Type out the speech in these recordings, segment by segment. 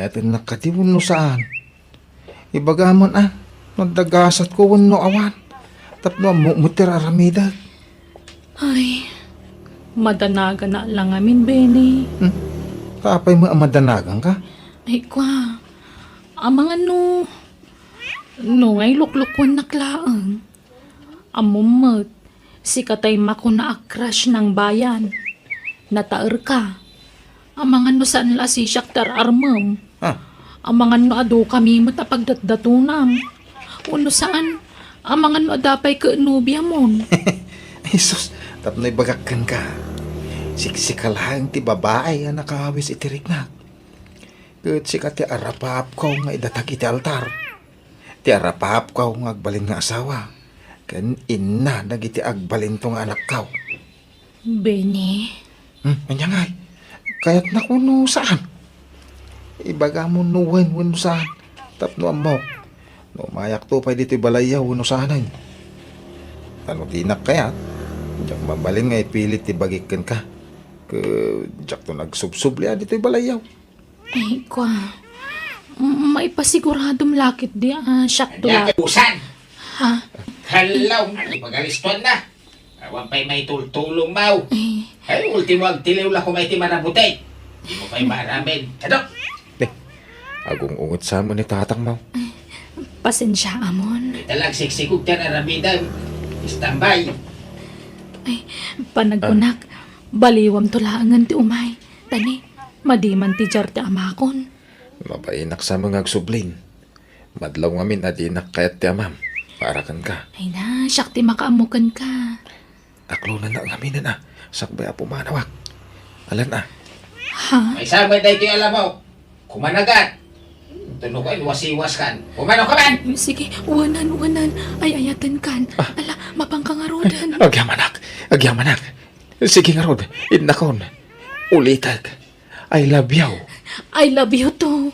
ayatin nakatiwon no saan. Ibagaman nagdagasat ko no awan. Tapno mutir aramidag. Ay, madanaga na lang amin, Benny. Kapay mo madanagan ka? Ay, kwa. Amang ano, ngay luklukon na klaang. Amumot, si katay mako na akrash ng bayan. Nataer ka. Amang ano saan la si Shakhtar Armam. Amang ano ado kami matapagdatdatunam. Uno saan, amang ano adapay ka nubya mon. Jesus, tapno'y bagakan ka. Siksikalahan ti babae ang nakawis itirik na. Kat sika ti arapap ko nga idatag iti altar. Ti arapap ko nga agbalin nga asawa. Kan ina nagiti agbalin tong anak ko. Benny. Manyangay, kaya't nakuno saan? Ibaga mo nuwen no saan. Tapno amok. No mayak to pa dito balayaw no saanan. Ano dinak kaya? Diyak mabalin nga ipilit ibagikan ka. Diyak to nagsubsubli dito balayaw. Ay, kwa. Maipasiguradong lakit di, Shak to Kanya lakit. usan. Ha? Halaw, ipagaliston na. Awan pa'y may tultulong mau. Ay, ultimo agtiliw lang kung may timarabutay. Hindi mo pa'y maramin. Kadok! Agong ungot sa mo ni tatang mo. Pasensya, Amon. Italag siksikog ka na ramidan. Istambay. Ay, panagunak. Baliwam tulaangan ti umay. Tani, madiman ti jar ti amakon. Mapainak sa mga agsublin. Madlaw ngamin adinak kayat ti amam. Parakan ka. Ay na, Shak ti makaamukan ka. Aklo na ngamin na. Sakbay apo manawak. Alan na. Ha? May sabay tayo kayo alam mo. Kumanagat. Tunog ay wasiwas kan. Kumano ka man? Sige, uwanan. Ay, ayatan kan. Ala, mapangkangarodan. Agyamanak. Sige nga rod. Idnakon. Ulitag. I love you. I love you too.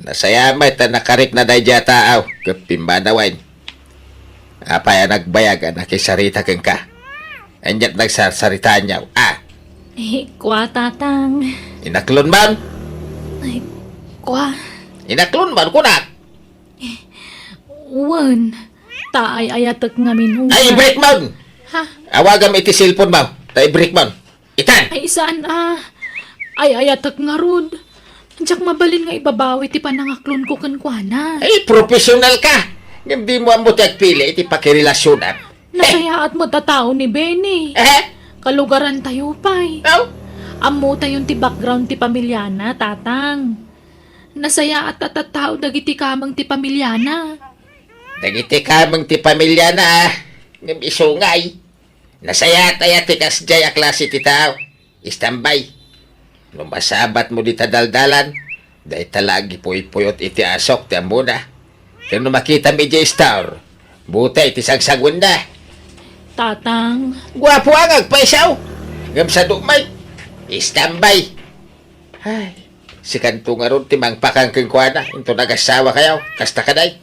Nasayamay ta nakarik na dahi dya tao. Kapimbanawain. Apay nagbayag na kisarita kang ka. Anyat nagsasarita niya. Eh, kwa tatang. Inaklon man. Ay, kwa. Inaklon man kunak. Uwan. Taay ayatak ngamin huwa. Ay, break man. Ha? Awagam iti cellphone mo. Tay break man. Itan. Ay, saan Ay, ayatak nga rod. Diyak mabalin nga ibabawi ti panangaklon ko kankwana. Ay, professional ka. Hindi mo ang mutag pili iti pakirelasyonan. Nasaya at mo tatao ni Benny. Kalugaran tayo pa'y. No? Amo tayon ti background ti pamilyana, tatang. Nasaya at tatatao dagiti kamang ti pamilyana. Dagiti kamang ti pamilya na. Ng isungay. Nasaya tayo ti kasjay a klase ti tao. Istambay. Nung masabat mo di tadaldalan, dahil talagi puy-puyot iti asok ti amuna. Kaya nung makita mi di star, buta iti sagsagwan na. Tatang. Gwapo ang agpaisaw. Ngam sa dumay. Istambay. Ay, si kanto nga ron timang pakangking kwa na. Ito nag-asawa kayaw. Kasta ka day.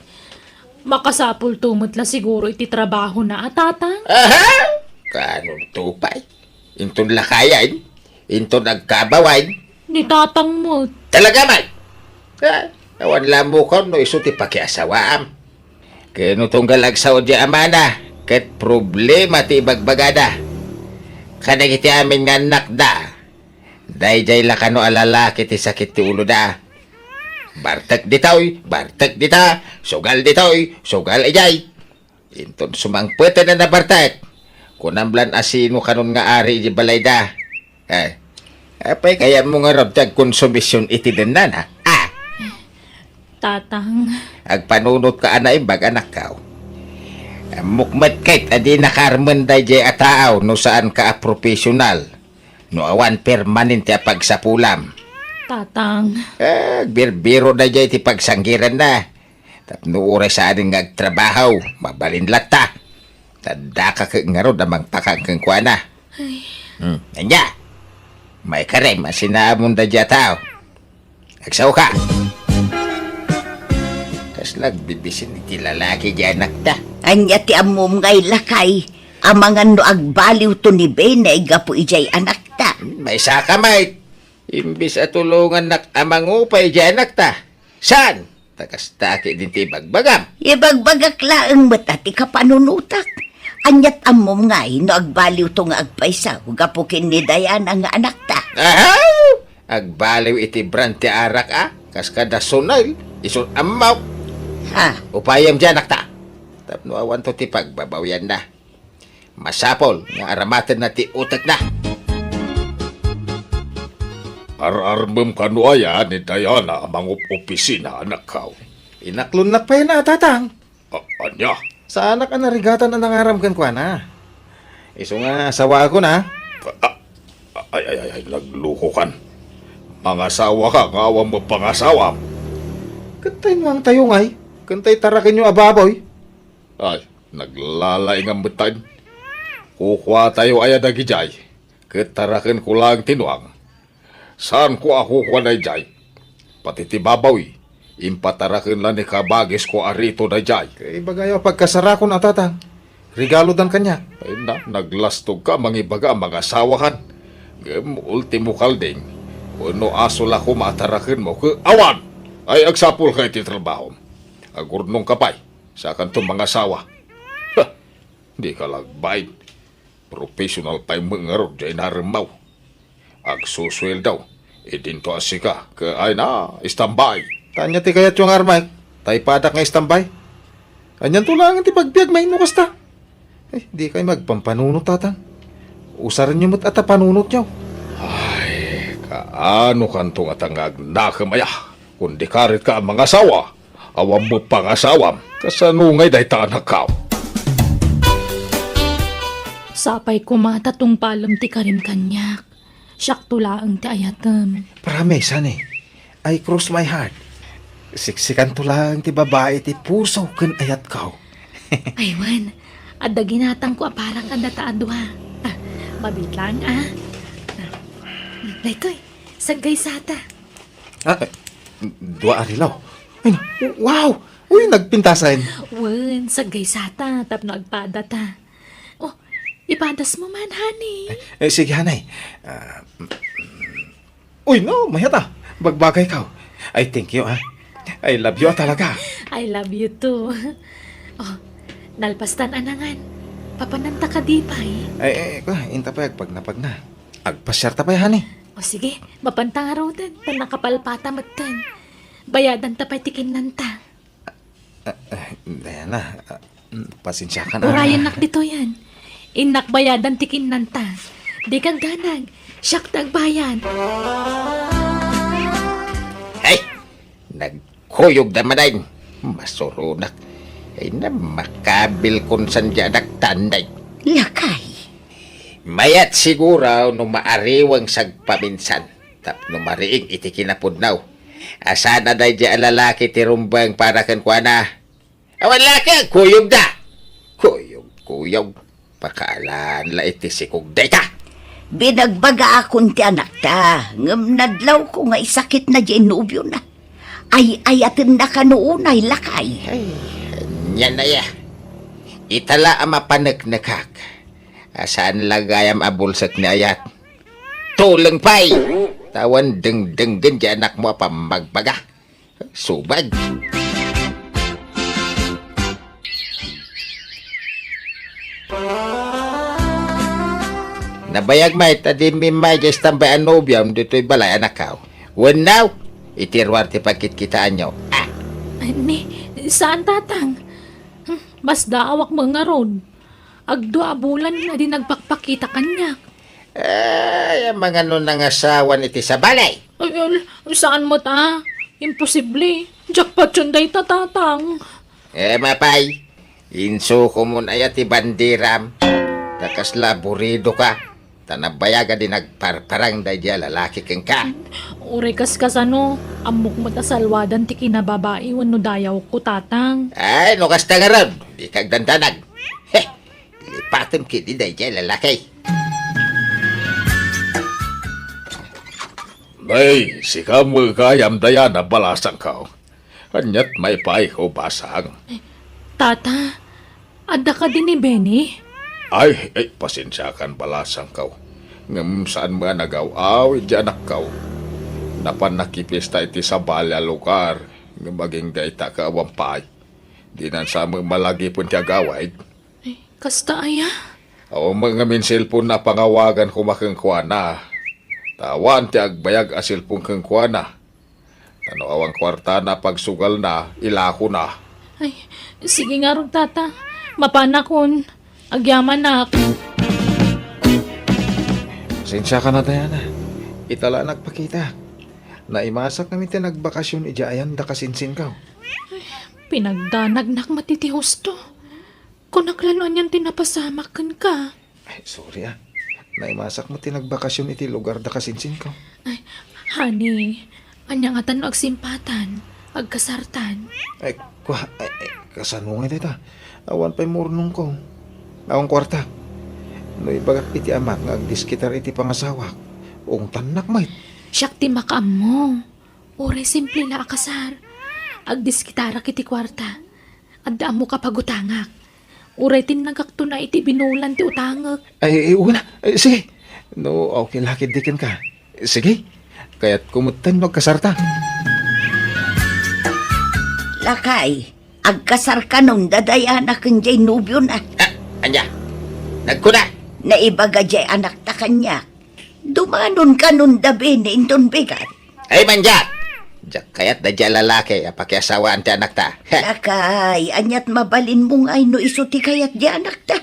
Makasapul tumot la siguro iti trabaho na, tatang. Aha! Kanong tupay. Intong lakayan. Intong nagkabawain. Ni tatang mo. Talaga man. Awan lang mo ko no iso ti pakiasawaam. Kaya no tunggal agsaw di amana. Kat problema ti bagbagada. Kanang iti amin nga anak da. Dayjay lakano alalaki ti sakit ti ulo da. Bartek ditoy, bartek dita. Sugal ditoy, sugal ijay. Inton sumangpwete na na bartek. Kunamblan asino kanon nga ari di balay da. Apay kaya mo nga rabdag konsumisyon iti denan ha. Tatang. Agpanunot ka anay bag anak kao. Mukmat kahit adi nakarman dayjay ataaw no saan ka profesional. No awan permanente a pagsapulam. Tatang. Birbiro dayjay ti pagsanggiran na. Tapno oras sa aning agtrabaho, mabalin lata. Tanda ka nga ron amang pakangkang kwa na. Anya, may karem asinaamon dayjay tao. Agsaw ka. Kas nagbibisin iti lalaki di anak da. Anya ti amom ngay lakay. Amangan no agbaliw to ni Ben na igapo ijay anak ta. may saka may. Imbis at tulungan nak amang upay dyan ta. Saan? Takas taki din ti bagbagam. Ibagbagak laang matati ka panunutak. Anyat amom nga no agbaliw to nga agpaysa. Gapukin ni Diana nga anak ta. Ahaw! Agbaliw iti brante arak kas kada sunay. Isun amaw. Ha? Upayam dyan ta. Tapno awan to ti pagbabawian na. Masapol nga aramatan na ti utak na. Ararmem kanuaya ni Diana amang opisina anak kau. Inaklon na pa yun tatang. Anya? Sa anak ang narigatan na nangaramkan ko na. Iso nga, sawa ako na. Ay, nagluko kan. Mga asawa ka, nga awang mo pangasawa. Kantay mo ang tayo ngay. Kantay tarakin yung ababoy. Ay, naglalay nga betan. Kukuha tayo ay adagijay. Ketarakin ko lang tinuang. Saan ko ako kuha na jay? Pati ti babawi. Impatarakin lang ni kabagis ko arito na jay. Kay bagayo pagkasara ko na tatang. Regalo dan kanya. Ay naglastog ka mangibaga mga asawahan. Ultimo kalding. Kuno asol ako matarakin mo ke awan. Ay agsapul ka iti trabaho. Agurnong kapay. Sa kantong mga asawa. Di ka lagbait. Professional pa yung mga rod dyan narimaw. Agsuswel daw. Idinto asika. Ay na, istambay. Tanya ti kayat yung armay. Tay padak nga istambay. Anyan to lang ti pagbiag may nukas ta. Di kayo magpampanunot tatang. Usaran nyo mo't ata panunot nyo. Ay, kaano kantong atangag nakamaya. Kundi karit ka ang mga asawa. Awam mo pang asawam. Kasanungay dahi tanak ka. Sapay kumata tong palam ti karim kanyak. Siyak tulaang ti ayatam. Promise, honey. I cross my heart. Siksikan to lang ti babae ti puso ken ayat kaw. Aywan, adda ginatang ko parang kanda taadwa. Mabitlang Laytoy, sagay sata. Dua arilaw. Ay, wow! Uy, nagpintasan. Wen, sagay sata, tapno agpada ta. Oh, ipadas mo man, honey. Sige, hanay. Uy, no, mayata. Bagbagay kaw. I thank you, I love you talaga. I love you too. Oh, nalpastan anangan. Papananta ka di pa Inta pa pag napag na. Agpasyar ta pa, honey. O sige, mapantang araw din. Panakapalpata magtan. Bayadan ta pa'y tikin nanta. Diana, pasensya ka na. Urayan nak dito yan. Inak bayadan tikin nanta. Di kang ganag. Siyak tagbayan. Ay, nagkuyog na manayin. Masurunak. Ay na makabil kung saan nagtanday. Lakay. Mayat siguro no maariwang sagpaminsan. Tapno mariing iti kinapudnaw. Asana na dyan lalaki ti rumbang para kan kuana. Awan laki, kuyog da. Kuyog. Pakaalan la iti sikog day ta. Binagbaga akong ti anak ta. Ngam nadlaw ko nga isakit na dyan nubyo na. Ay-ayatin na ka noonay lakay. Ay, yan na ya. Itala ang mapanagnakak. Asaan lagayam abulsak ni ayat. Tulang pay. Tawan deng-denggen di anak mo pa magbaga. Subag. Nabayag may tadi mimay jes tambay anobiam dito'y balay anak kao. When now, itirwar ti pagkitkitaan nyo. Ni, saan tatang? Mas daawak mga ron. Agdua bulan na din nagpakpakita kanya. Ay, ang mga nun ng asawan iti sa balay. Ay, saan mo ta? Imposible. Jackpot yun day tatang. Mapay. Inso ko mun ayat ti bandiram. Takas laburido ka. Tanabayaga din nagparparang day dya lalaki keng ka. Urekas kasano, amok mo ta salwadan ti kinababae wano dayaw ko tatang. Ay, no kasta nga ron. Di kag dandanag. Heh, lipatom kiti day dya lalaki. Ay, sika mo kayam Diana balasang ka. Anyat may pay ko basang. Tata, ada ka din ni Benny? Ay, pasensya kan balasang ka. Ngam saan mga nagaw-aw, iti anak kaw. Napan nakipista iti sa balya lugar. Ngam maging dayta ka awampay. Di nan sa mga malagi pun ti agaway. Ay, kasta aya. O mga minsilpon na pangawagan kumakengkwana. Tawan ti agbayag asilpong kengkwana. Ano awang kwarta na pagsugal na, ilako na. Ay, sige nga ron, tata. Mapanakon. Agyaman na ako. Pasensya ka na, Diana. Itala nagpakita. Naimasak kami ti nagbakasyon ijayan da kasinsin ka. Pinagdanagnak matitihos to. Kung naklanuan yan tinapasamakan ka. Ay, sorry ah. Naimasak mo ti nagbakasyon iti lugar da kasinsin ka. Ay, honey. Anya nga tanong agsimpatan. Agkasartan. Ay, kasanungay dita. Awan pa'y murnong ko. Awang kwarta. No ibagat iti amak nga agdiskitar iti pangasawa. Ung tanak mait. Siyak ti makaam mo. Ure simple la akasar. Agdiskitara kiti kwarta. Adda mo kapagutangak. Ure tinagakto na iti binulan ti utangak. Ay, una. Ay, sige. No, okay lakid dikin ka. Sige. Kaya't kumutan magkasarta. Lakay, agkasar ka nung dadaya anak kanjay nubyo na. Anya, nagkuna. Naibaga jay anak ta kanya. Dumanon ka nun dabi ni inton bigat. Ay manjak. Jak kayat da dya lalaki, pakiasawaan ti anak ta. Lakay, anyat mabalin mong ay no isuti kayat di anak ta.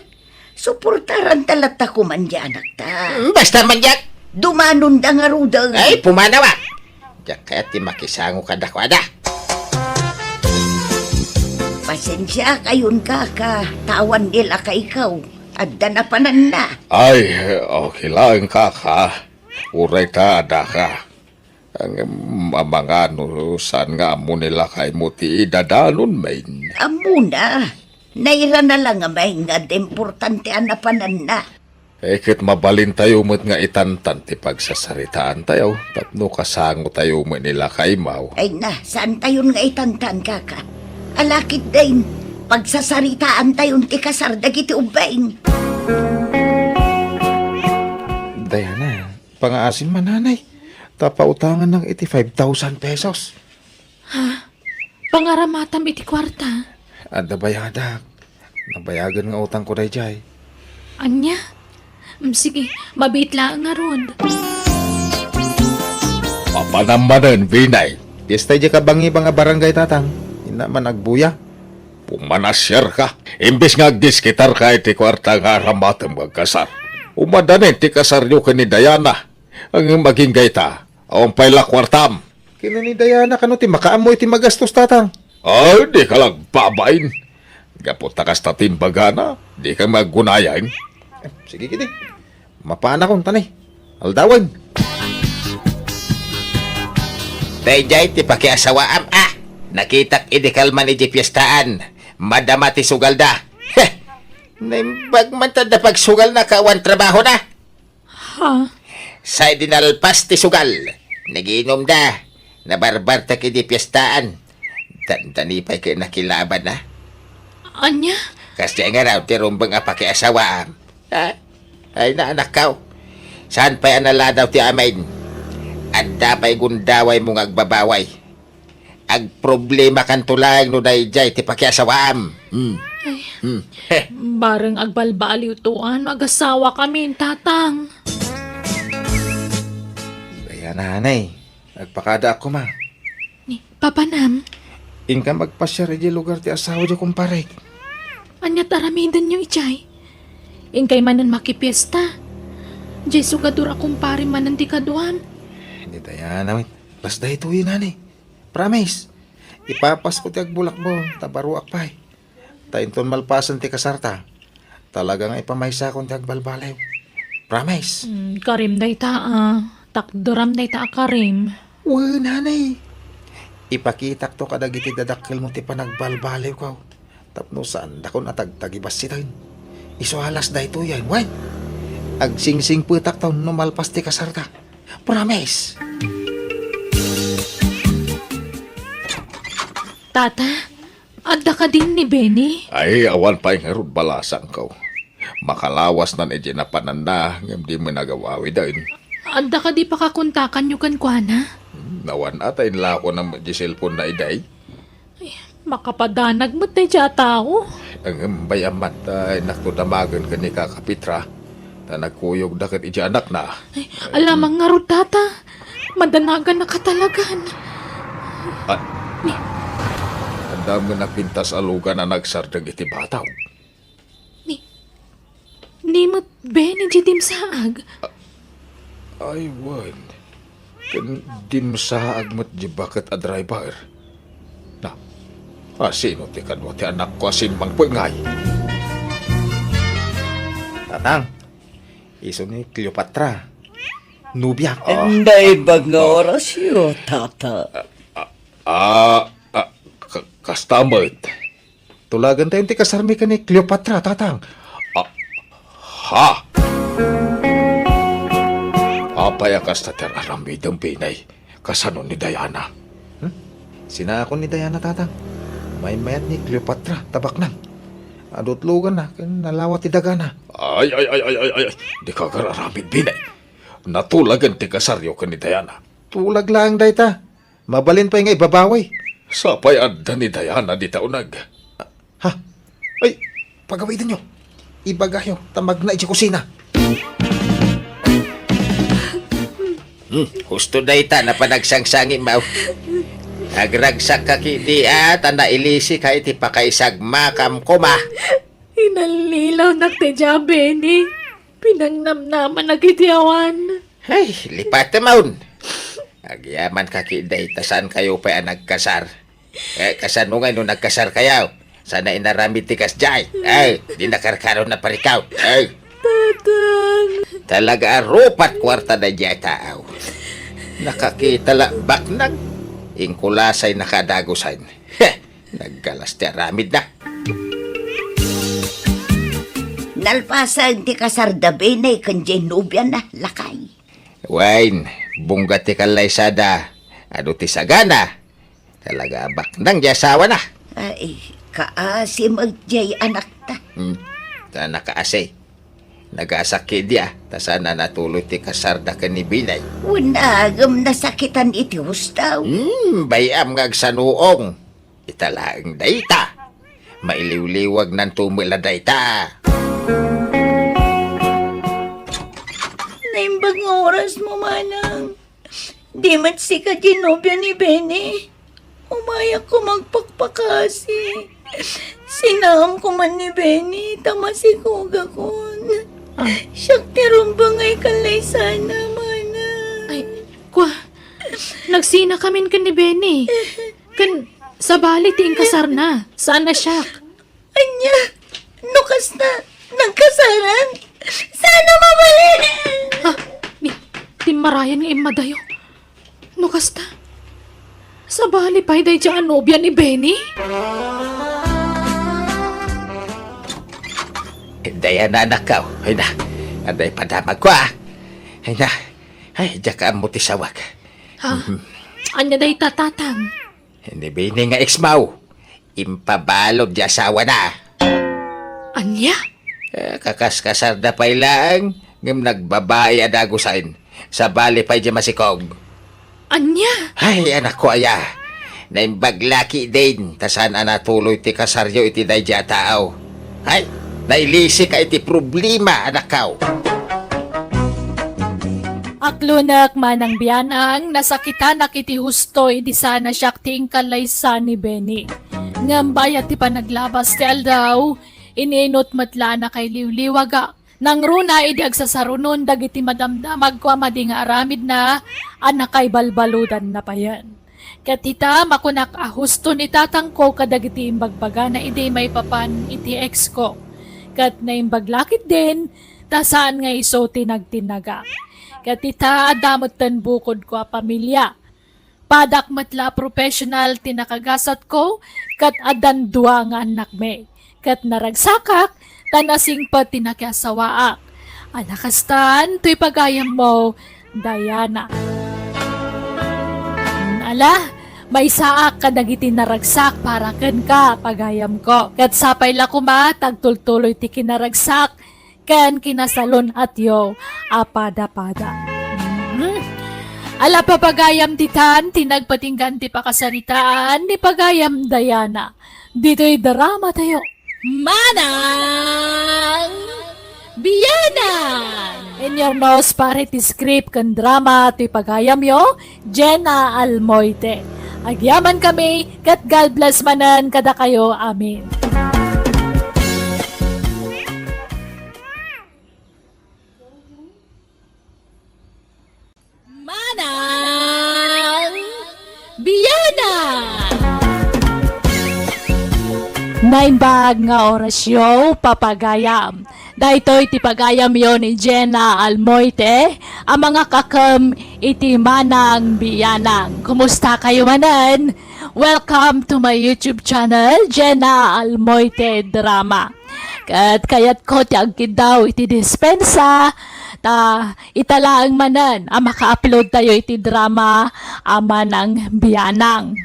Suportaran talata ko man di anak ta. Basta manjak. Dumanon da nga rudang. Ay, pumanawa. Jak kayat ti makisango kada ko ada. Pasensya kayon ka. Tawan nila ka ikaw. Adda na panan na. Ay, okay lang kaka. Uray ka, ada ka. Ang mga saan nga mo nila kay mo ti idadanon, main. Amuna. Naira na lang nga may nga importante anapanan na. Kit mabalin tayo mo't nga itantan ti pagsasaritaan tayo. Tapno kasango tayo mo nila kay mau. Ay na, saan tayon nga itantan kaka? Alakit din. Pagsasaritaan tayon ti kasardag iti ubaing. Diana, pangaasin mananay. Tapautangan ng 85,000 pesos. Pangaramatam iti kwarta. Ada bayadak. Nabayagan nga utang ko day jay. Anya? Sige, mabit lang nga ron. Papanamanan, Vinay. Piyesta di ka bangi nga barangay tatang. Ina man nagbuya. Pumanasyar ka. Imbis nga agdiskitar ka iti kwarta nga ramatam magkasar. Umadanin ti kasar nyo ka ni Diana. Ang maging gayta, awang payla kwartam. Kino ni Diana kano ti makaamoy ti magastos tatang. Ay, di ka lang babain. Gapot takas ta timbagana, di ka maggunayan. Sige kiti. Mapana kong tanay. Aldawan. Dayjay ti pakiasawaam Nakitak idikalman iti piyestaan. Madama ti sugal da. Heh! Naimbag man da pagsugal na kawan trabaho na. Ha? Sa dinalpas ti sugal. Nagiinom da. Nabarbar ta kiti piyestaan. Dandanipay kayo nakilaban na. Anya? Kasi nga raw ti rumbang pakiasawaam. Ay na anak kaw. Saan pa'y anala daw ti amain? Adda pa'y gundaway mong agbabaway. Ag problema kan tulang no dayjay ti pakiasawaam. Bareng agbalbaliw tuan, agasawa kami, tatang. Kaya nanay. Nagpakada ako ma. Ni, papanam, Ingka magpasya rin lugar ti asawa di kumpare. anya taramidan nyo ichay. Ingkay manan makipiesta. Jay sugadur akong pari manan ti kaduan. Hindi tayo namin. Basta ito yun nanay. Promise. Ipapas ko ti agbulak mo. Tabaruak pa'y. Tainton malpasan ti kasarta. Talagang ipamaysa kong ti agbalbalew. Promise. Karim day taa. Takduram day taa karim. Uy, nanay. Ipakitak to kadagiti dadakkel mo ti panagbalbalew ko. Tapno saan dako natagtagibas sitain. Isuhalas da ito yan, wan. Agsingsing putak taon numalpas ti kasarta. Promise. Tata, adda ka din ni Benny. Ay, awan pa nga ron balasan ko. Makalawas na ni na pananda, ngam di mo nagawawi din. Anda ka di pa kakuntakan nyo kan kuana? Nawan atay nila ako ng cellphone na iday. Makapadanag mo tayo siya tao. Ang bayamat ay nakudamagan ka ni kakapitra. Na nagkuyog na kat iti anak na. Ay, alamang nga ro, tata. Madanagan na katalagan. Ang dami na pintas alugan na nagsardang iti bataw. Ni mo't Benny jitim saag. Ay, wan. Kan din sa agmat di bakit a driver. Na, sino ti kanwa ti anak ko asin bang pengay? Tatang, iso ni Cleopatra. Nubya. Anday ba nga oras yun, tata? Kastamot. Tulagan tayo ti kasarmi ka ni Cleopatra, tatang. Ha? Apaya kas na teraramid ang pinay. Kasano ni Diana? Sinako ni Diana, tatang. May mayat ni Cleopatra, tabak nang. Adot lugan na, nalawat ti daga na. Ay. Di ka kararamid pinay. Natulagan ti kasaryo ka ni Diana. Tulag lang, dayta. Mabalin pa yung ibabaway. Sapay adda ni Diana di taunag. Ha? Ay, pagawitan nyo. Ibagayo, tamag na iti kusina. Gusto na ita na panagsangsangi mau. Nagragsak ka kiti at na ilisi ka iti pakaisag makam kuma. Inalilaw na tayo, Benny. Pinangnamnaman na kitiyawan. Ay, lipat maun. Agyaman ka kiday, tasan kayo pa nagkasar. Kasan mo ngayon nagkasar kayaw. Sana inaramid tikas jay. Ay, di nakarkaroon na parikaw. Ay, Tatang. talaga rupat kwarta na jay taaw. Nakakita la baknag. Ingkulasay nakadagusan. Naggalas ti aramid na. Nalpasan ti kasarda Benay kan Genubia na lakay. Wine, bungga ti kalaysada. Ano ti sagana. Talaga baknang jasawa na. Ay, kaasi magjay anak ta. Ta nakaasay. Nagasakit dia. Ta sana natuloy ti kasarda ka ni Binay. Unagam nasakitan iti hustaw. Bayam ngagsanuong. Italaang dayta. Mailiw-liwag ng tumila dayta. Naimbag nga oras mo, manang. Di mat si ka ginobya ni Benny. Umayak ko magpakpakasi. Sinaham ko man ni Benny, tamasikuga kon. Siyak tirumbang ay kalay sana, manang. Ay, kwa. Nagsina kamin kan ni Benny. Kan, sa bali tiing kasar na. Saan na siya? Anya, nukas na, nagkasaran. Sana mabalin. Ha? Di marayan nga imadayo. No kasta? Sa bali pa'y day dyan nobya ni Benny? Daya na anak ka. Ay na. Anday padamag ko Ay na. Ay, dyan mo ti sawag. Ha? Anya day tatatang? Hindi bini nga ex-maw. Impabalog di asawa na. Anya? Kakaskasar na pa ilang. Ngam nagbabae adagusain. Sa bali pa'y di masikog. Anya? Ay, anak ko aya. Naimbaglaki din. Tasan natuloy ti kasaryo iti day di tao. Ay, nailisi ka iti problema, anak ka. Aklunak manang biyanang nasakitan na kiti hustoy di sana siyak ting kalaysa ni Benny. Ngambaya ti panaglabas ti aldaw, ininot matla na kay liwliwaga. Nang runa idi agsasarunon dagiti madamdamag kwa mading aramid na anak kay balbaludan na payan. Katita makunak husto ni tatangko kadagiti imbagbaga na idi may papan iti ex ko. Kat na imbaglakit din, tasaan nga iso tinagtinaga. Katita adamot tan bukod ko a pamilya. Padak matla professional tinakagasat ko, kat adan dua nga anak me. Kat naragsakak, tanasing pa tinakyasawaak. Anakastan, to'y pagayam mo, Diana. Ala, may saak ka dagiti naragsak para ken ka pagayam ko. Kat sapay la kuma, tagtultuloy ti kinaragsak, ken kinasalon at yo apada-pada. Ala papagayam titan, tinagpatinggan ti pakasaritaan ni pagayam Dayana. Dito'y drama tayo. Manang Biyanan! In your nose pare ti script kan drama ti pagayam yo, Jenna Almoite. Agyaman kami, kat God bless manan kada kayo. Amin. Manang Biyanan! Naimbag nga orasyo, papagayam. Daytoy ti pagayam yon ni Jenna Almoite, ang mga kakam iti Manang Biyanang. Kumusta kayo manan? Welcome to my YouTube channel, Jenna Almoite Drama. Kayat ko ti agkid daw iti dispensa, italaang manan ang maka-upload tayo iti drama ama ng Biyanang.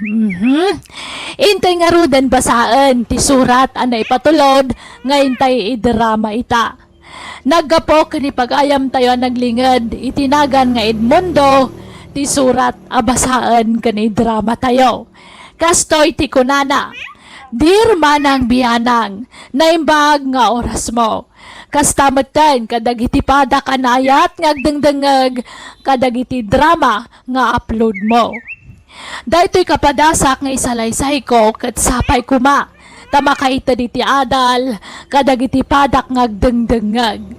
Intay nga rudan basaan ti surat anay patulod nga intay i-drama ita. Naggapo kani pagayam tayo naglingad itinagan nga Edmundo ti surat abasaan kani drama tayo. Kastoy ti kunana. Dear Manang Biyanang, naimbag nga oras mo. Kastamatan kadagiti pada kanayat ngagdengdengeg kadagiti drama nga upload mo. Daytoy kapadasak nga isalaysay ko ket sapay kuma. Tamakaita diti adal kadagiti padak ngagdengdengeg.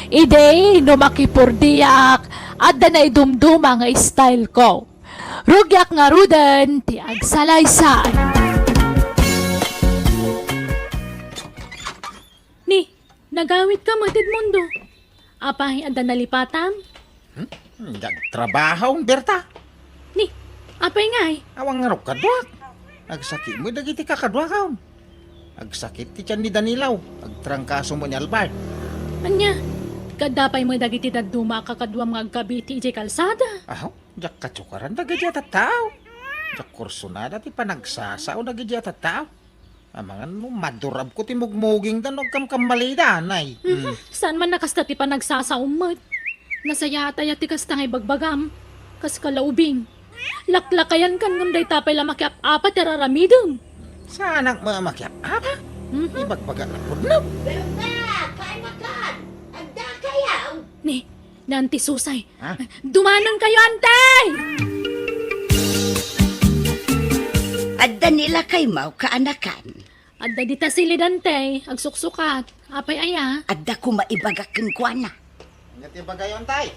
Ide no makipurdiyak adda na idumduma nga style ko. Rugyak nga rudan ti agsalaysay. Ni, nagawit ka matid mundo. Apay anda nalipatan? Trabaho, Berta. Ni, apay ngay? Awang nga kadwak. Agsakit mo dagiti ka kadwakaon. Agsakit ti tiyan ni Danilaw. Agtrangkaso mo ni Albert. Anya, kadapay mo dagiti daduma kakadwam nga agkabiti iti kalsada. Ahaw, jak katsukaran dagiti at tao. Jak kursunada ti panagsasao dagiti at tao. Amangan mo, madurab ko ti mugmuging dan o kamkambalida, nay. Saan man nakasta ti panagsasaumot? Nasaya atay ti kasta ngay bagbagam. Kas kalaubing. Laklakayan kan ngunday tapay lamakiap apat tiraramidum. Saan ang mga makiap apa? Ibagbaga na pudnap. Ni, nanti susay. Ha? Dumanon kayo, antay! Adda nila kay mau kaanakan. Adda dita silidante, agsuksukat. Apay aya. Adda ko maibagakin ko na. Nga't ibagayon tay.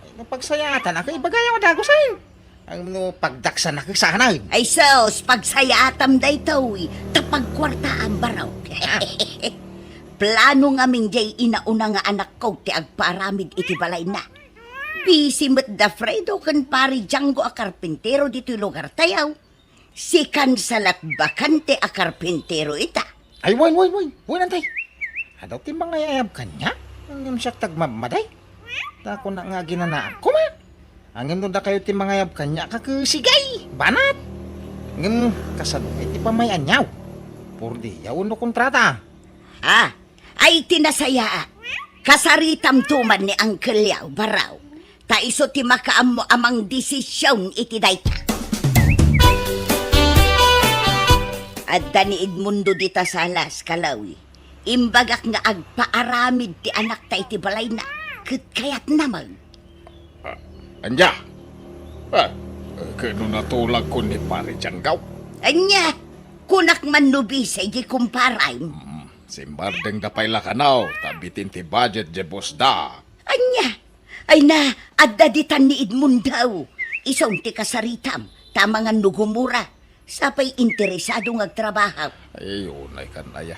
Ay, napagsayatan ako, ibagayon dago sa'yo. Ang no, pagdaksan ako sa hanay. Ay sos, pagsayatam day tawi, tapagkwarta ang baraw. Plano nga min jay inauna nga anak ko ti agparamid iti balay na. Busy met da Fredo kan pari Django a karpintero dito lugar tayaw. Si Kansalat Bakante a karpintero ita. Ay, wain, antay. Adaw ti mga yayab kanya? Ang yung siya tagmamaday. Dako na nga ginanaak ko ma. Ang yung da kayo ti mga yayab kanya kakusigay. Banat. Ang kasalungay ti pamayan yaw. Purdi, yaw no kontrata. Ah, ay tinasaya. Kasaritam tuman ni Uncle Yaw baraw. Ta iso ti makaam mo amang desisyon iti dayta. Adda ni Edmundo dita salas kalawi. Imbagak nga agpaaramid ti anak ta iti balay na. Ket kayat naman. Anya? Kano natulag ko ni pare Janggaw? Anya, kunak man nubisay di kumparay. Simbardeng dapay lakanaw, tabitin ti budget je boss da. Anya, ay na, adda ditan ni Edmundo. Isong ti kasaritam, tamangan nugumura. Sapay interesado ngagtrabaho. Ay, unay kanaya.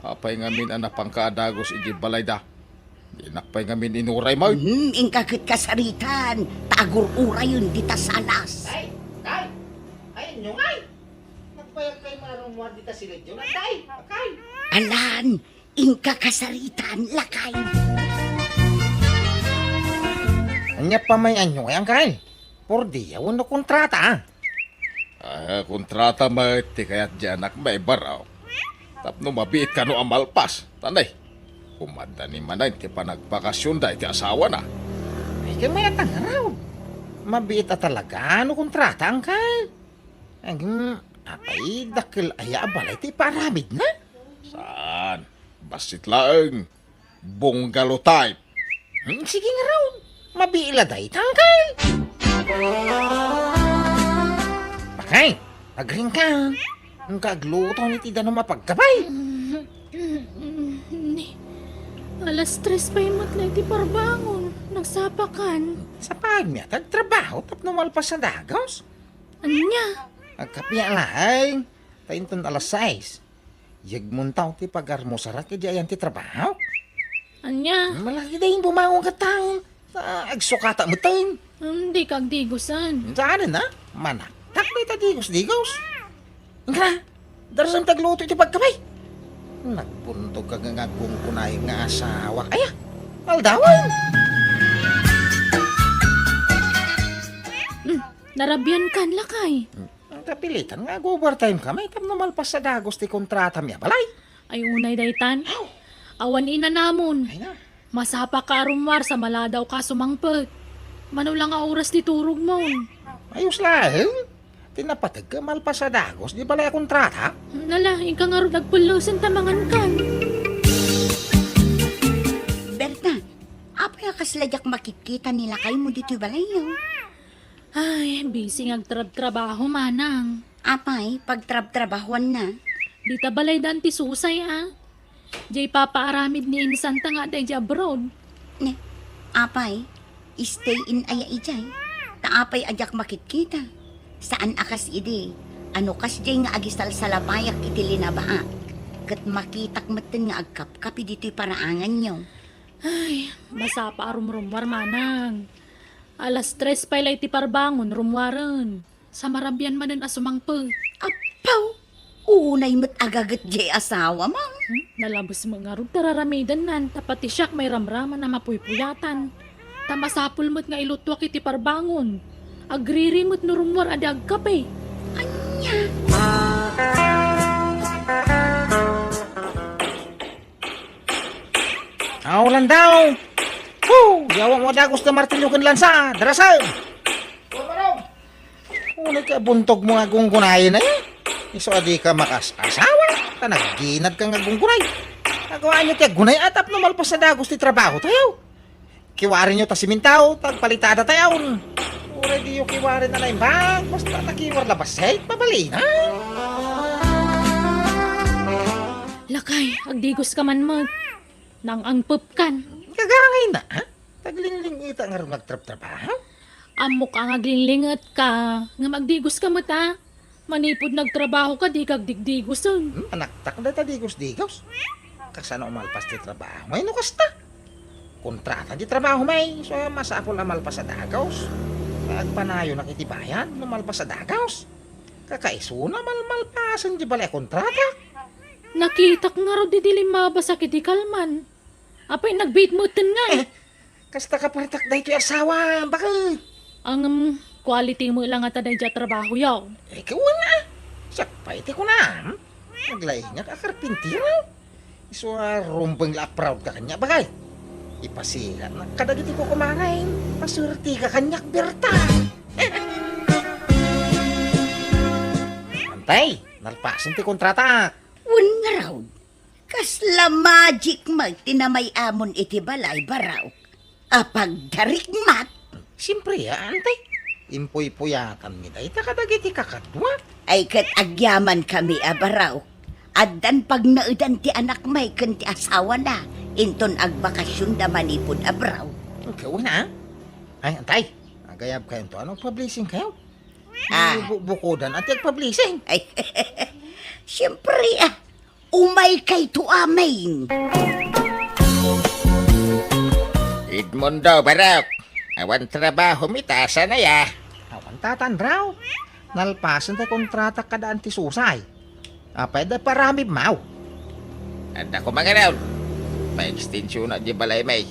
Apay ngamin anak pangkaadagos iji balay da. Inakpay ngamin inuray mo. Ingkakit kasaritan, tagur uray yun dita salas. Ay, inyong ay. Nagpayag kay marong war dita sila yun, antay. Okay. Alan, ingka kasaritan, lakay. Anya pa may anyo ay angkay. Purdi, yaw no kontrata. Kontrata mo, ti kayat di anak may baraw. Tapno mabiit ka no amalpas. Tanay, Umanda ni manay ti panagpakasyon da iti asawa na. Ay, kay may atang raw. Mabiit at talaga, ano kontrata ang kay? Ang apay, dakil aya balay ti paramid na. Saan? Basit laeng. Bungalow type. Sige nga raw, mabiila day tangkay. Bakay, pagring ka. Ang kagluto ni Tida no mapagkabay. Alas 3 pa yung matlay ti parbangon. Nagsapakan. Sa pagmiyat, agtrabaho, tapno malpas sa dagos. Anya? Agkapiya lahay, tainton alas 6. Yagmuntaw ti pagarmosara kaya ayan ti trabaho. Anya? Malaki dahin bumangon ka taon. Agsukata mo taon. Hindi kag digusan. Saan na? Manaktak na itadigos-digos. Nga, darasang tagluto iti pagkabay. Nagbuntog ka nga kunay nga asawa. Aya, aldawan. Narabyan kan lakay. Ang kapilitan nga, overtime ka. May tam namalpas sa dagos ti kontrata miya. Balay. Ay unay daytan. Awan ina namon. Ay na. Masapa ka arumwar sa maladaw ka sumangpet. Manulang nga oras ti turog mo. Ayos lang. Tinapatag ka malpas sa dagos. Di balay kontrata? Nala, ika nga ro nagpulusan tamangan kan. Berta, apa yung kaslajak makikita nila kayo mo dito balayaw? Ay, busy nga trabaho manang. Apay, pagtrab-trabahuan na. Di ta balay dan ti susay Jay papaaramid ni Insanta nga day abroad. Ne, apay, stay in aya ijay. Taapay ajak makikita. Saan akas ide? Ano kas jay nga agisal sa labayak iti linabaak? Kat makitak maten nga agkap-kapi dito'y paraangan nyo. Ay, masapa arumrumwar manang. Alas 3 pa ilay ti parbangon rumwaran. Sa marabyan manan asumangpet. Apaw! Unay mo't agagat jay asawa mang. Nalabos mga rod tararamidan nan. Tapati siyak may ramraman na mapuypuyatan. Tamasapul mo't nga ilutwak iti parbangon. Agririmot no rumwar adag kape. Anya? Aulan daw. Yawa mo dagos na martilyo kan lansa. Darasal. Unay ka buntog mo nga gunggunayin na eh. Iso adi ka makas-asawa. Tanagginad ka nga gunggunay. Nagawaan nyo tiya gunay atap no malpas sa dagos ti trabaho tayo. Kiwarin nyo ta simintaw. Tagpalitada tayo. Ura di yung kiwarin na lang bag. Basta nakiwar labas hey. Pabali na. Lakay, agdigos ka man mag. Nang angpep kan. Kagangay na ha? Taglingling ita nga rin magtrap-trabaho. Amok ang aglinlingat ka. Nga magdigos ka mo ta. Manipod nagtrabaho ka di kag digdigoson. Anaktak na tadigos-digos. Kasano umalpas ti trabaho. May nukasta. Kontrata di trabaho may. So masapol amalpas sa dagaws. Agpanayo na kitibayan. Numalpas sa dagaws. Kakaisuna malmalpasan di balay kontrata. Nakita ko nga ro di dilimaba sa kitikalman. Apay nagbait mo nga. Kasta ka paritak dahi ito'y asawa. Bakit? Ang quality mo lang ata dahil trabaho yaw. Ikaw na. Siya pa iti ko na. Naglay niya ka karpintiro. So rumbang la proud ka kanya. Bakit? Ipasilan na kadagiti ko kumarain. Pasurti ka kanyak berta. Antay, nalpasin ti kontrata. Wan nga raw. Kasla magic magtinamay amon iti balay baraw. Apag darik mat. Siyempre antay. Impuy-puyatan mi dahi takadagiti kakadwa. Ay kat agyaman kami abaraw. Addan pag naudan ti anak may kan ti asawa na. Inton agbakasyon da manipod abraw. Ikaw na. Ay, antay. Agayab kayo to. Anong publishing kayo? Ah. Bukodan at publishing. Ay, siyempre umay kay to amain. Edmundo Barok. Awan trabaho mitasa na ya. Awan tatan raw. Nalpasan tayo kontrata kadaan ti susay. Pwede parami mau. At ako mga raw, may extension na di balay may.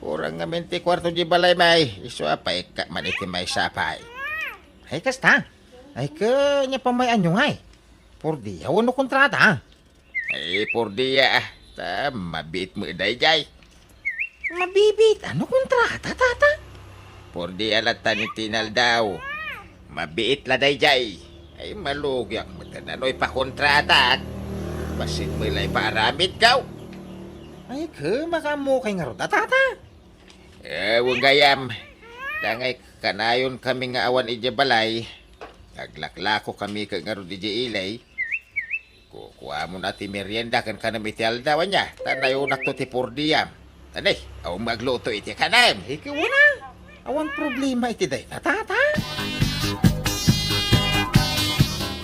Urang nga 24 di balay may. Iso apay ka maniti may sapay. Ay kasta. Ay kanya pamayan nyo ngay. Por di awan no kontrata. Ay, por dia Mabit mo dayjay. Mabibit, ano kontrata, tata? Por di alata ni Tinal daw. Mabiit la dayjay. Ay malugyak mo tananoy pa kontrata. Basit mo ilay paaramid kaw. Ay, makamukay nga ron, tata. Huwag gayam. Dangay kanayon kami nga awan ija balay. Naglaklako kami ka nga ron ija ilay. Kukuha mo na ti merienda kan kanam iti aldawan niya. Tanayo nakto ti pordiyam. Tanay, aw magluto iti kanam. Ikaw na. Awan problema iti day, tata.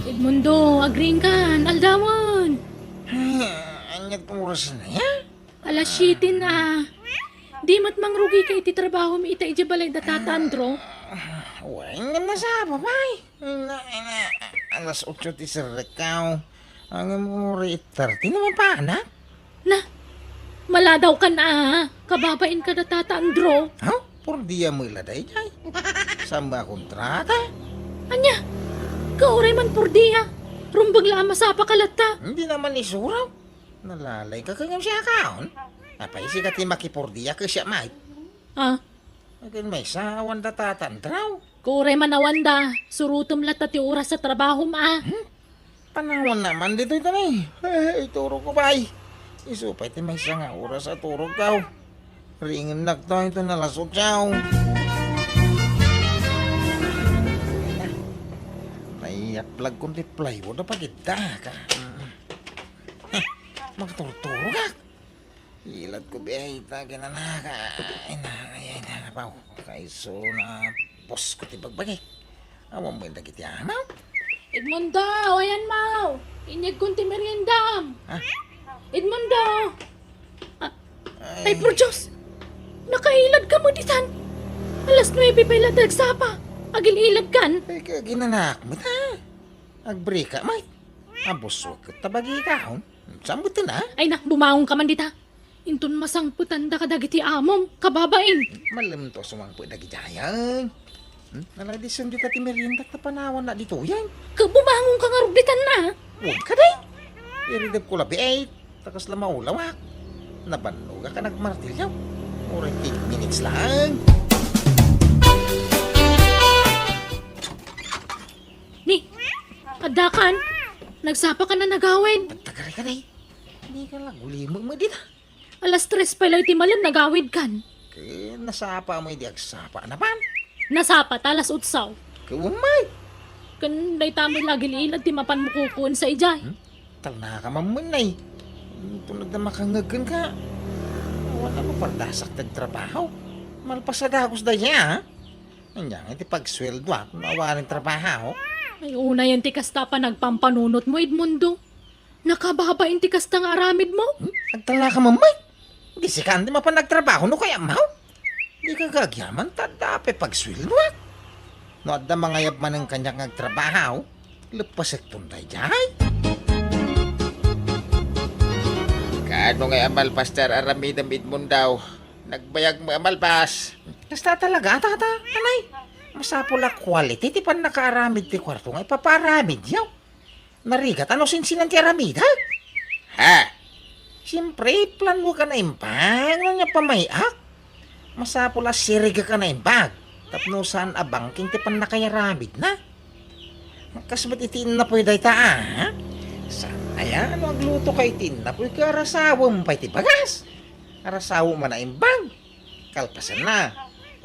Edmundo, agring kan, aldawan. Anyat oras na yan. Alas 7 na. Di mat mangrugi ka iti trabaho mi ita ija balay da tatandro. Huwag nga masaba, bay. Alas 8 ti sirikaw. Ang muri 30 naman pa, anak. Na, maladaw ka na. Kababain ka da tatandro. Ha? Por dia mo iladay, jay. Samba kontrata. Anya, kauray man por diya. Rumbag la masapa kalata. Hindi naman isuraw. Nalalay ka kanyang siya kaon. Napaisi ka ti makipurdiya ka siya, mate. Ah, Agin may sawan da tatandraw. kauray man awanda. Surutom lata ti oras sa trabaho ma. Panahon naman dito ito na eh. Iturog ko ba Isupay ti may nga oras sa turog daw. Ringin nagto ito nalasot siyaw. Naiaplag kong ti plywood na pagita ka. Magturturo ka. Ilad ko biya ita ginanaka. Ay na pa. Kaiso na pos ko ti bagbagay. Awan mo yung dagiti amaw. Edmundo, ayan mau. Inyag kunti meriendam. Ha? Edmundo. Ay, por Diyos. Nakailad ka mo ditan. Alas 9 pa ilad nagsapa. Agililad kan. Ay, ginanak mo ta. Agbrika, mate. Abuswag ka tabagi ka, hon. Saan mo na? Ay na, bumaong ka man dita. Intun masangputan da kadagiti amom. Kababain. Malam to sumangpo dagi jayan. Naladison di ka ti merienda ta panawan na dito yan. Kabumangon ka nga rugditan na. Huwag ka day. Iridab ko labi ay. Takas lang maulawak. Nabanuga ka nagmartilyaw. 40 minutes lang. Ni, adakan. Nagsapa ka na nagawid. Pagtagari ka day. Hindi ka lang ulimog mo dito. Alas 3 pa ilay ti malam nagawid kan. Kaya nasapa mo hindi agsapa naman. Nasapa talas utsaw. Kawamay. Kanday tamoy lagi ilad ti mapan mo kukuon sa ijay. Talna ka mamunay. Tunod na makangagan ka. Wala mo pardasak tagtrabaho. Malpasadagos da niya, ha? Anyang, iti pagsweldo kung nawarin trabaho. Ay una yan ti kasta pa nagpampanunot mo, Edmundo. Nakababain ti kasta nga aramid mo. Agtala ka mamay. Di si Candy mapanagtrabaho no kaya mau. Di ka gagyaman tadape pagsweldo. No adda mga yab man ang kanyang agtrabaho. Lepas tunday jay. Kaano nga amal pastor aramidam idmon daw. Nagbayag mo amalpas. Kasta talaga, tata. Anay. Masapula quality. Ti pan nakaaramid ti kwarto nga ipaparamid yaw. Narigat ano sinsinan ti aramid, ha? Ha? Siyempre, plan mo ka na impang. Ano niya pamayak? Masapula siriga ka na imbag. Tapno saan abangking ti pan nakayaramid na. Kasbat itin na po day ta, ha? Saan ayan, magluto kay tin na po ka arasawa mo pa iti bagas. Arasawa mo na imbag. Kalpasan na.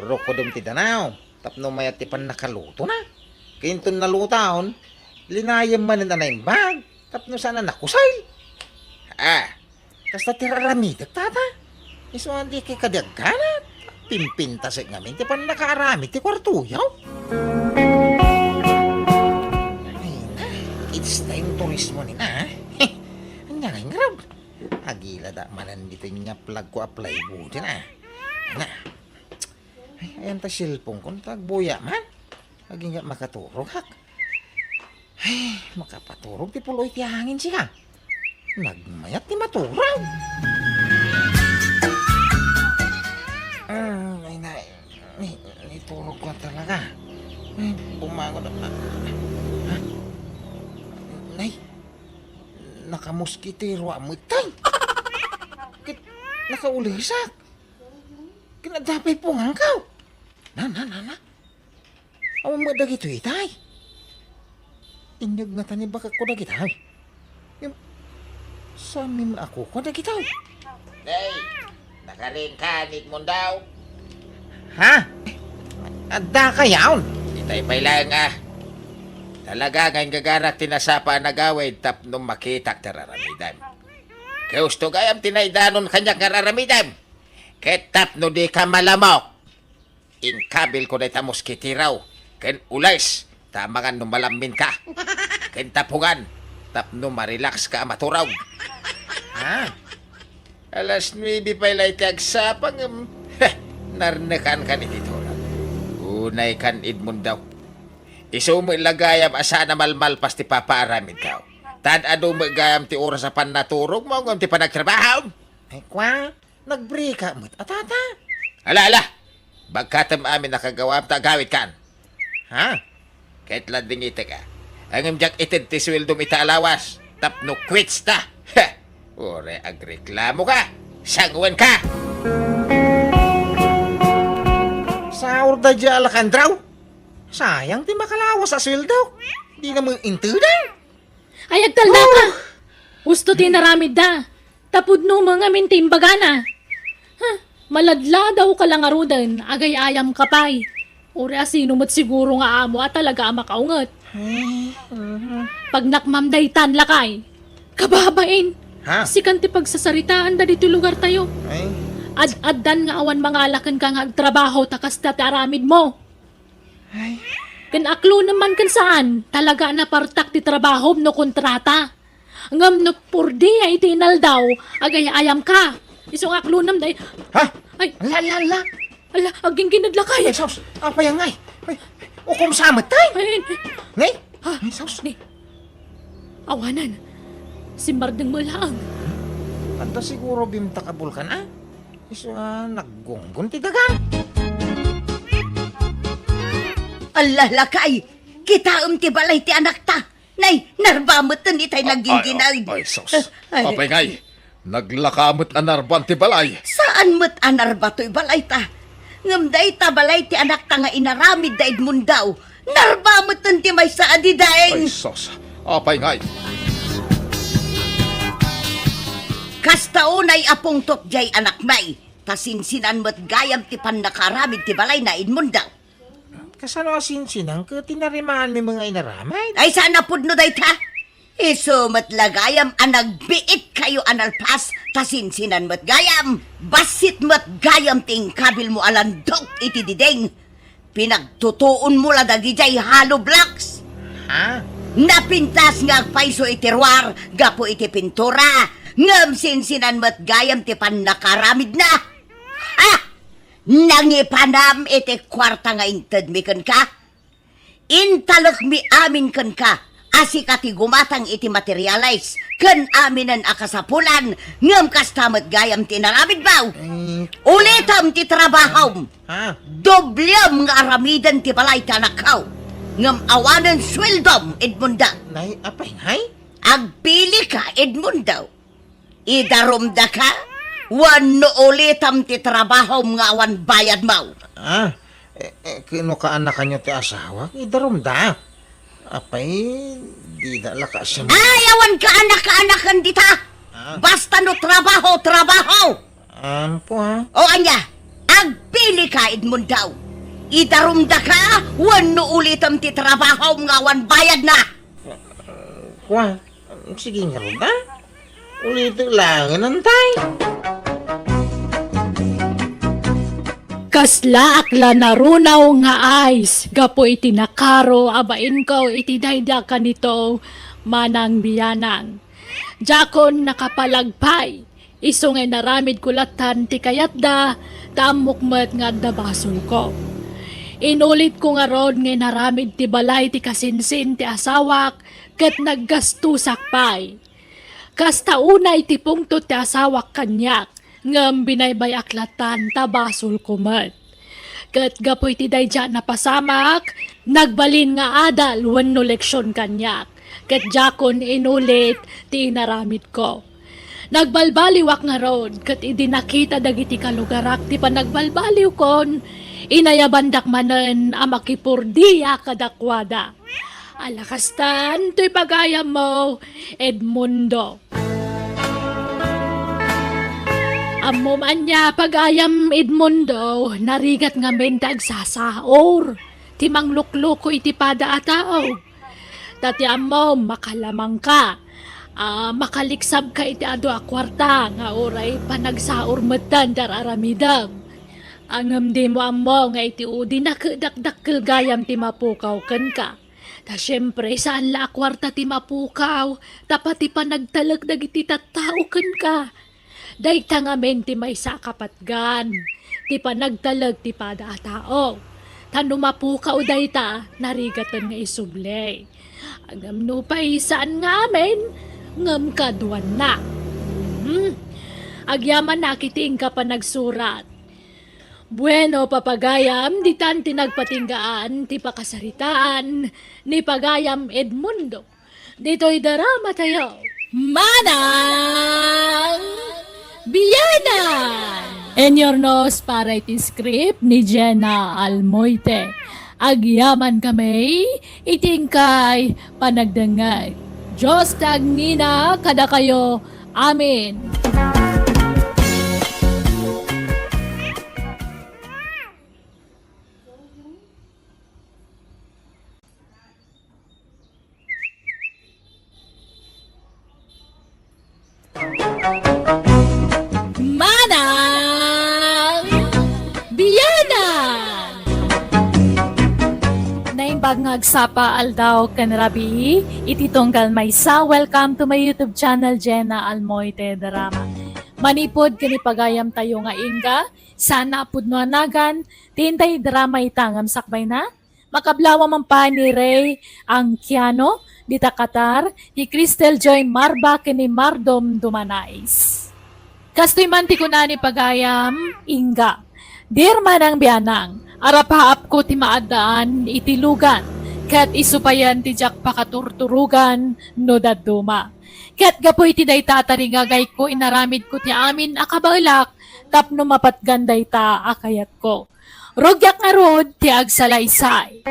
Rokodom ti danaw. Tapno mayat ti pan nakaluto na. Kinton na lutaon, linayam man na imbag. Tapno sana nakusay. Ha? Kasta tiraramidag, tata. Iso hindi kay kadagganat. Pimpintasig ngamin, ti pan nakaaramid ti kwartuyaw. Ay na, it's time turismo ni na. Anya nga ngarab. Agila da manan dito niya plug ko apply buti na. Na. Ay, ayan ta silpong kung tagbuya man. Agi nga makaturog hak. Ay, makapaturog ti puloy ti hangin siya. Nagmayat ni maturaw. Ay na, nitulog ko talaga. Ay, bumangon na. Ha? Nay, nakamuskitero amoy tay. nakaulisak. Kinadapay po nga ka. Na. Awan mo dagito itay. Inyog na tani baka ko dagitaw. Sa amin ako ko dagitaw. Day, nakarin ka, mo daw. Ha? Adda ka yaon. Itay pa lang Talaga ngayon gagarak tinasapa ang nagawid tap nung makita tararamidam. Kaya gusto gayam tinaydanon kanya kararamidam. Kaya tap no di ka malamok. Inkabil ko na itamos kitiraw. Kaya ulays, tamangan no malamin ka. Kaya tapungan, tap no marelax ka maturaw. Ha? Alas 9 pa ilay tiagsapang narnekan ka ni dito. Unay kan Edmund daw. Isu mo ilagayam asa na malmal pas ti papaaramid ka. Tad ado mo gayam ti oras sa pannaturog mo ngam ti panagtrabaho. Ay kwa, nagbrika mo't atata. Ala. Bagkatam amin nakagawa ta gawit kan. Ha? Kahit landing ite ka. Ang imjak itid ti sweldo mi alawas. Tapno quits ta. Ore agreklamo ka. Sangwan ka. Sa urda di alakandraw. Sayang ti makalawas sa sweldo. Di naman intuda. Ay, agtalda ka! Gusto tinaramid da. Tapod no mga mintimbagana. Maladla daw ka lang arudan, agay ayam kapay. Uri asino mo't siguro nga amo at talaga makaungot. Pag nakmamday tan lakay, kababain. Ha? Sikan ti pagsasaritaan da dito lugar tayo. Ay, Ad-addan nga awan mangalakan ka nga agtrabaho takas dati aramid mo. Kan aklo naman kan saan, talaga na partak ti trabaho no kontrata. Ngam no purdi ay tinal daw, agay ayam ka. Isong aklo nam day, ha? ay, Lala. ala, aging kinadlakay. Ay, sos. Apa yang ngay? Ay, ukom samet tay. Ay, Ngay? ha? Ay, sos. Ni, awanan, si Mardeng Malaang. Anda siguro bimtakabul ka na. Iso naggunggun ti dagan. Allah lakay, kita ti balay ti anak ta. Nay, narbamot ni tay naggingginaw. Ay, sos. Apay ngay. Naglakamot anarban ti balay. Saan mo't anar ba to'y balay ta? Ngamday ta balay ti anak ta nga inaramid da Edmund daw. Narbamot ti may sa adi daeng. Ay, sos. Apay ngay. Kastaunay apong topjay anak may. Tasinsinan mo't gayam ti panakaramid ti balay na Edmund daw. Kasano asinsinang ka tinarimaan mi mga inaramay? Ay sana pud no day ta? Iso matlagayam anagbiit kayo analpas tasinsinan mo't gayam. Basit mo't gayam ting kabil mo alandok iti dideng. Pinagtutuon mo la dagijay halo blocks. Ha? Napintas nga paiso iti ruar, gapo iti pintura. Ngam sinsinan mo't gayam ti panakaramid na. Ha! Nangipanam iti kwarta nga inted mi kan ka. Intalok mi amin kan ka. Asi kati gumatang iti materialize. Kan aminan akasapulan. Ngam kastamot gayam tinaramid baw. Ulitam ti trabahom. Ha? Doblem nga aramidan ti balay tanakaw. Ngam awanan sweldom Edmunda. Nay, apay ngay? Agpili ka Edmunda. Idarumda ka. Wano ulitam ti trabaho nga awan bayad mo. Ah, kino ka anak kanyo ti asawa? Idarumda. Apay, di dala ka siya. Ay, awan ka anak-anakan dita. Basta no trabaho. Ampo ha? O anya, agpili ka Edmund daw. Idarumda ka, wano ulitam ti trabaho nga awan bayad na. Kwa, sige nga rin ba? Ulito lang, nantay. Kasla akla narunaw nga ice, gapo iti nakaro, abain ko iti dayda ka nito, manang biyanang. Jakon nakapalagpay, iso nga naramid kulatan ti kayat da, tamukmat nga dabasol ko. Inulit ko nga ron nga naramid ti balay ti kasinsin ti asawak, kat naggastusak pay. Kasta unay ti pungto ti asawak kanyak, ngam binaybay aklatan tabasol kumat. Kat gapoy ti dayja napasamak, nagbalin nga adal wenno leksyon kanyak. Kat jakon inulit ti inaramid ko. Nagbalbaliwak nga road, kat idi nakita dagiti kalugarak, ti pa nagbalbaliw kon, inayabandak manen amakipurdiya kadakwada. Alakastan, to'y pagayam mo, Edmundo. Amo man niya pagayam Edmundo, narigat nga bentag sasaor. Timang lukluk ko iti pada atao. Tati amo makalamang ka. Makaliksab ka iti ado a kwarta nga oray panagsaor metan dararamidam. Angam di mo amo nga iti udi nakadakdakkel gayam ti mapukaw ken ka. Ta syempre saan la a kwarta ti mapukaw, tapati pa nagtalag dagiti tattao ken ka. Dayta nga men ti may sakapatgan, ti pa nagtalag ti pada a tao. Tano mapukaw dayta, narigatan nga isublay. Agam no pa isaan nga amen, ngam kaduan na. Agyaman nakiting ka pa nagsurat. Bueno, papagayam, di tan tinagpatinggaan, ti pakasaritaan, ni pagayam Edmundo. Dito'y darama tayo. Manang Biyanan! And your nose para iti script ni Jenna Almoite. Agyaman kami, itingkay panagdangay. Diyos tagnina kada kayo. Amen. Manang Biyanan! Naimbag nga agsapa aldaw kanrabi, iti tunggal maysa. Welcome to my YouTube channel, Jenna Almoite Drama. Manipod kani pagayam tayo nga inga, sana pud no anagan, tintay drama itangam sakbay na. Makablawa man pa ni Ray ang Kiano, dita Qatar, ni Crystal Joy Marba kani Mardom Dumanais. Kastoy man ti kunani pagayam, inga. Dear manang biyanang, arapaap ko ti maadaan itilugan, kat isupayan ti jak pakaturturugan, no daduma. Kat gapoy ti day tatarigagay ko, inaramid ko ti amin akabalak, tapno mapatgan day ta akayat ko. Rogyak nga rod ti agsalaysay.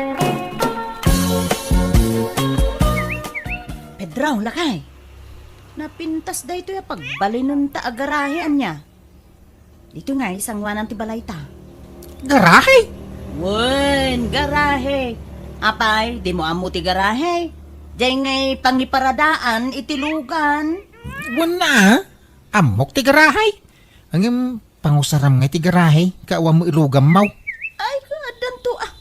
Pedro, lakay. Napintas da ito yung pagbalinon ta agarahean niya. Dito nga, isang wanan ti balay ta. Garahe? Wen, garahe. Apay, di mo amo ti garahe. Diyan ngay pangiparadaan, itilugan. Wala. Amok ti garahe. Ang pangusaram nga ti garahe, kaawa mo ilugam mau. Ay, kaadan to ah.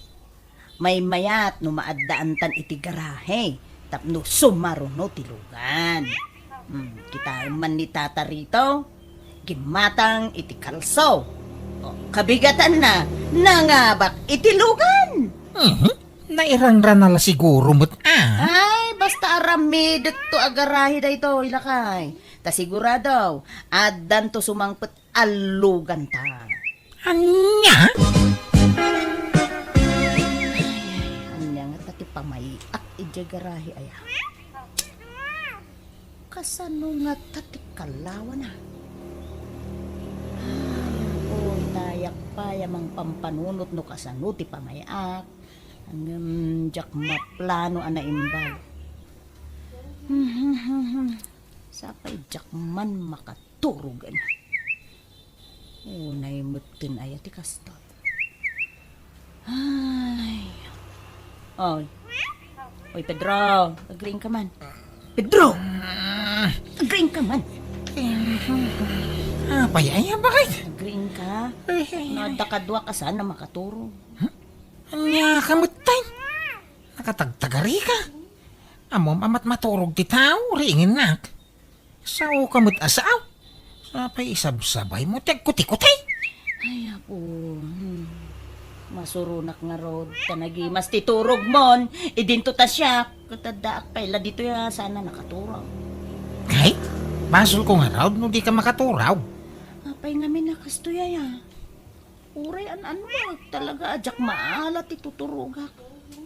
May mayat no maaddaan tan iti garahe. Tapno sumaruno tilugan. Kita man ni tata rito. Gimatang iti kalso. Kabigatan na, nangabak itilugan. Nairangran na la siguro mo't Ay, basta aramid to agarahe da ito, ilakay. Ta sigurado, addan to sumangpet alugan ta. Anya? Anya nga tati pamay at ijagarahe aya. Kasano nga tati kalawa na. Ay, tayak pa yamang pampanunot no kasano ti pamayak. Hanggang jak maplano ana imbag. Sapay jak man makaturugan. Unay mutin aya ti kastoy. Ay. Oy Pedro, agring ka man. Pedro! Agring ka man. Payaya bakit? Agring ka. Nadakadwa ka sana makaturo. Anya kamutay. Nakatagtagari ka. Amom amat maturog ti tao, ringin nak. Sao kamut asaw? Sapay isabsabay mo, tagkuti-kutay. Ay, apo. Masurunak nga rod. Tanagi, mas titurog mon. Idinto ta siya. Katadaak pa ila dito ya sana nakaturaw. Kahit, basol ko nga raw, no di ka makaturaw. Apay nga minakastoya ya. Uray ano talaga ajak maalat ituturugak.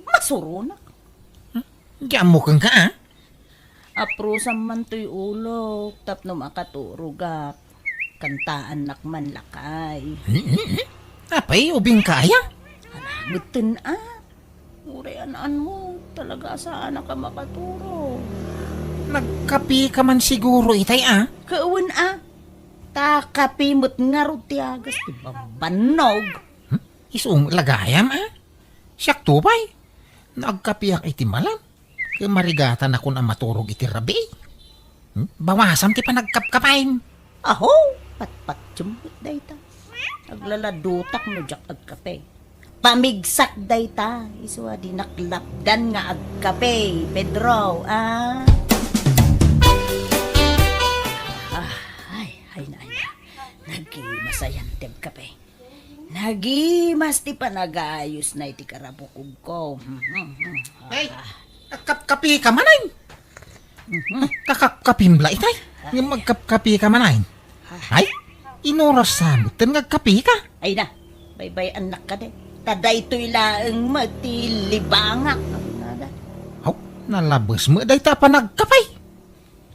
Masurunak. Diyan mo kang ka, ah? Aprusam man to'y ulok, tapno makaturugak. Kantaan nakman lakay. Apay, ubing kaya? Hanamitin Ureanaan mo, talaga saan ka makaturo. Nagkapi ka man siguro itay Kauwan takapimot nga rutiagas, di ba banog? Isong lagayam Siyak tupay. Nagkapiyak iti malam. Kamarigatan ako na maturog iti rabi. Bawasam ti pa nagkapkapain. Aho, patpat jumot dayta. Naglaladutak mo jak agkape. Pamigsak dayta. Iswa di naklapdan nga agkape, Pedro, Ay na. Nagi-masayan tib kape. Nagi-mas ti panagayos na iti karabukog ko. Ay, kapi ka manayin. Kakapkapimbla itay. Yung magkapkapi ka manayin. Ay, inoras samit. Nagkapi ka. Ay na, bye-bye anak ka de. Taday to'y laang matilibangak. Haw, nalabas mo. Day ta pa nagkapay.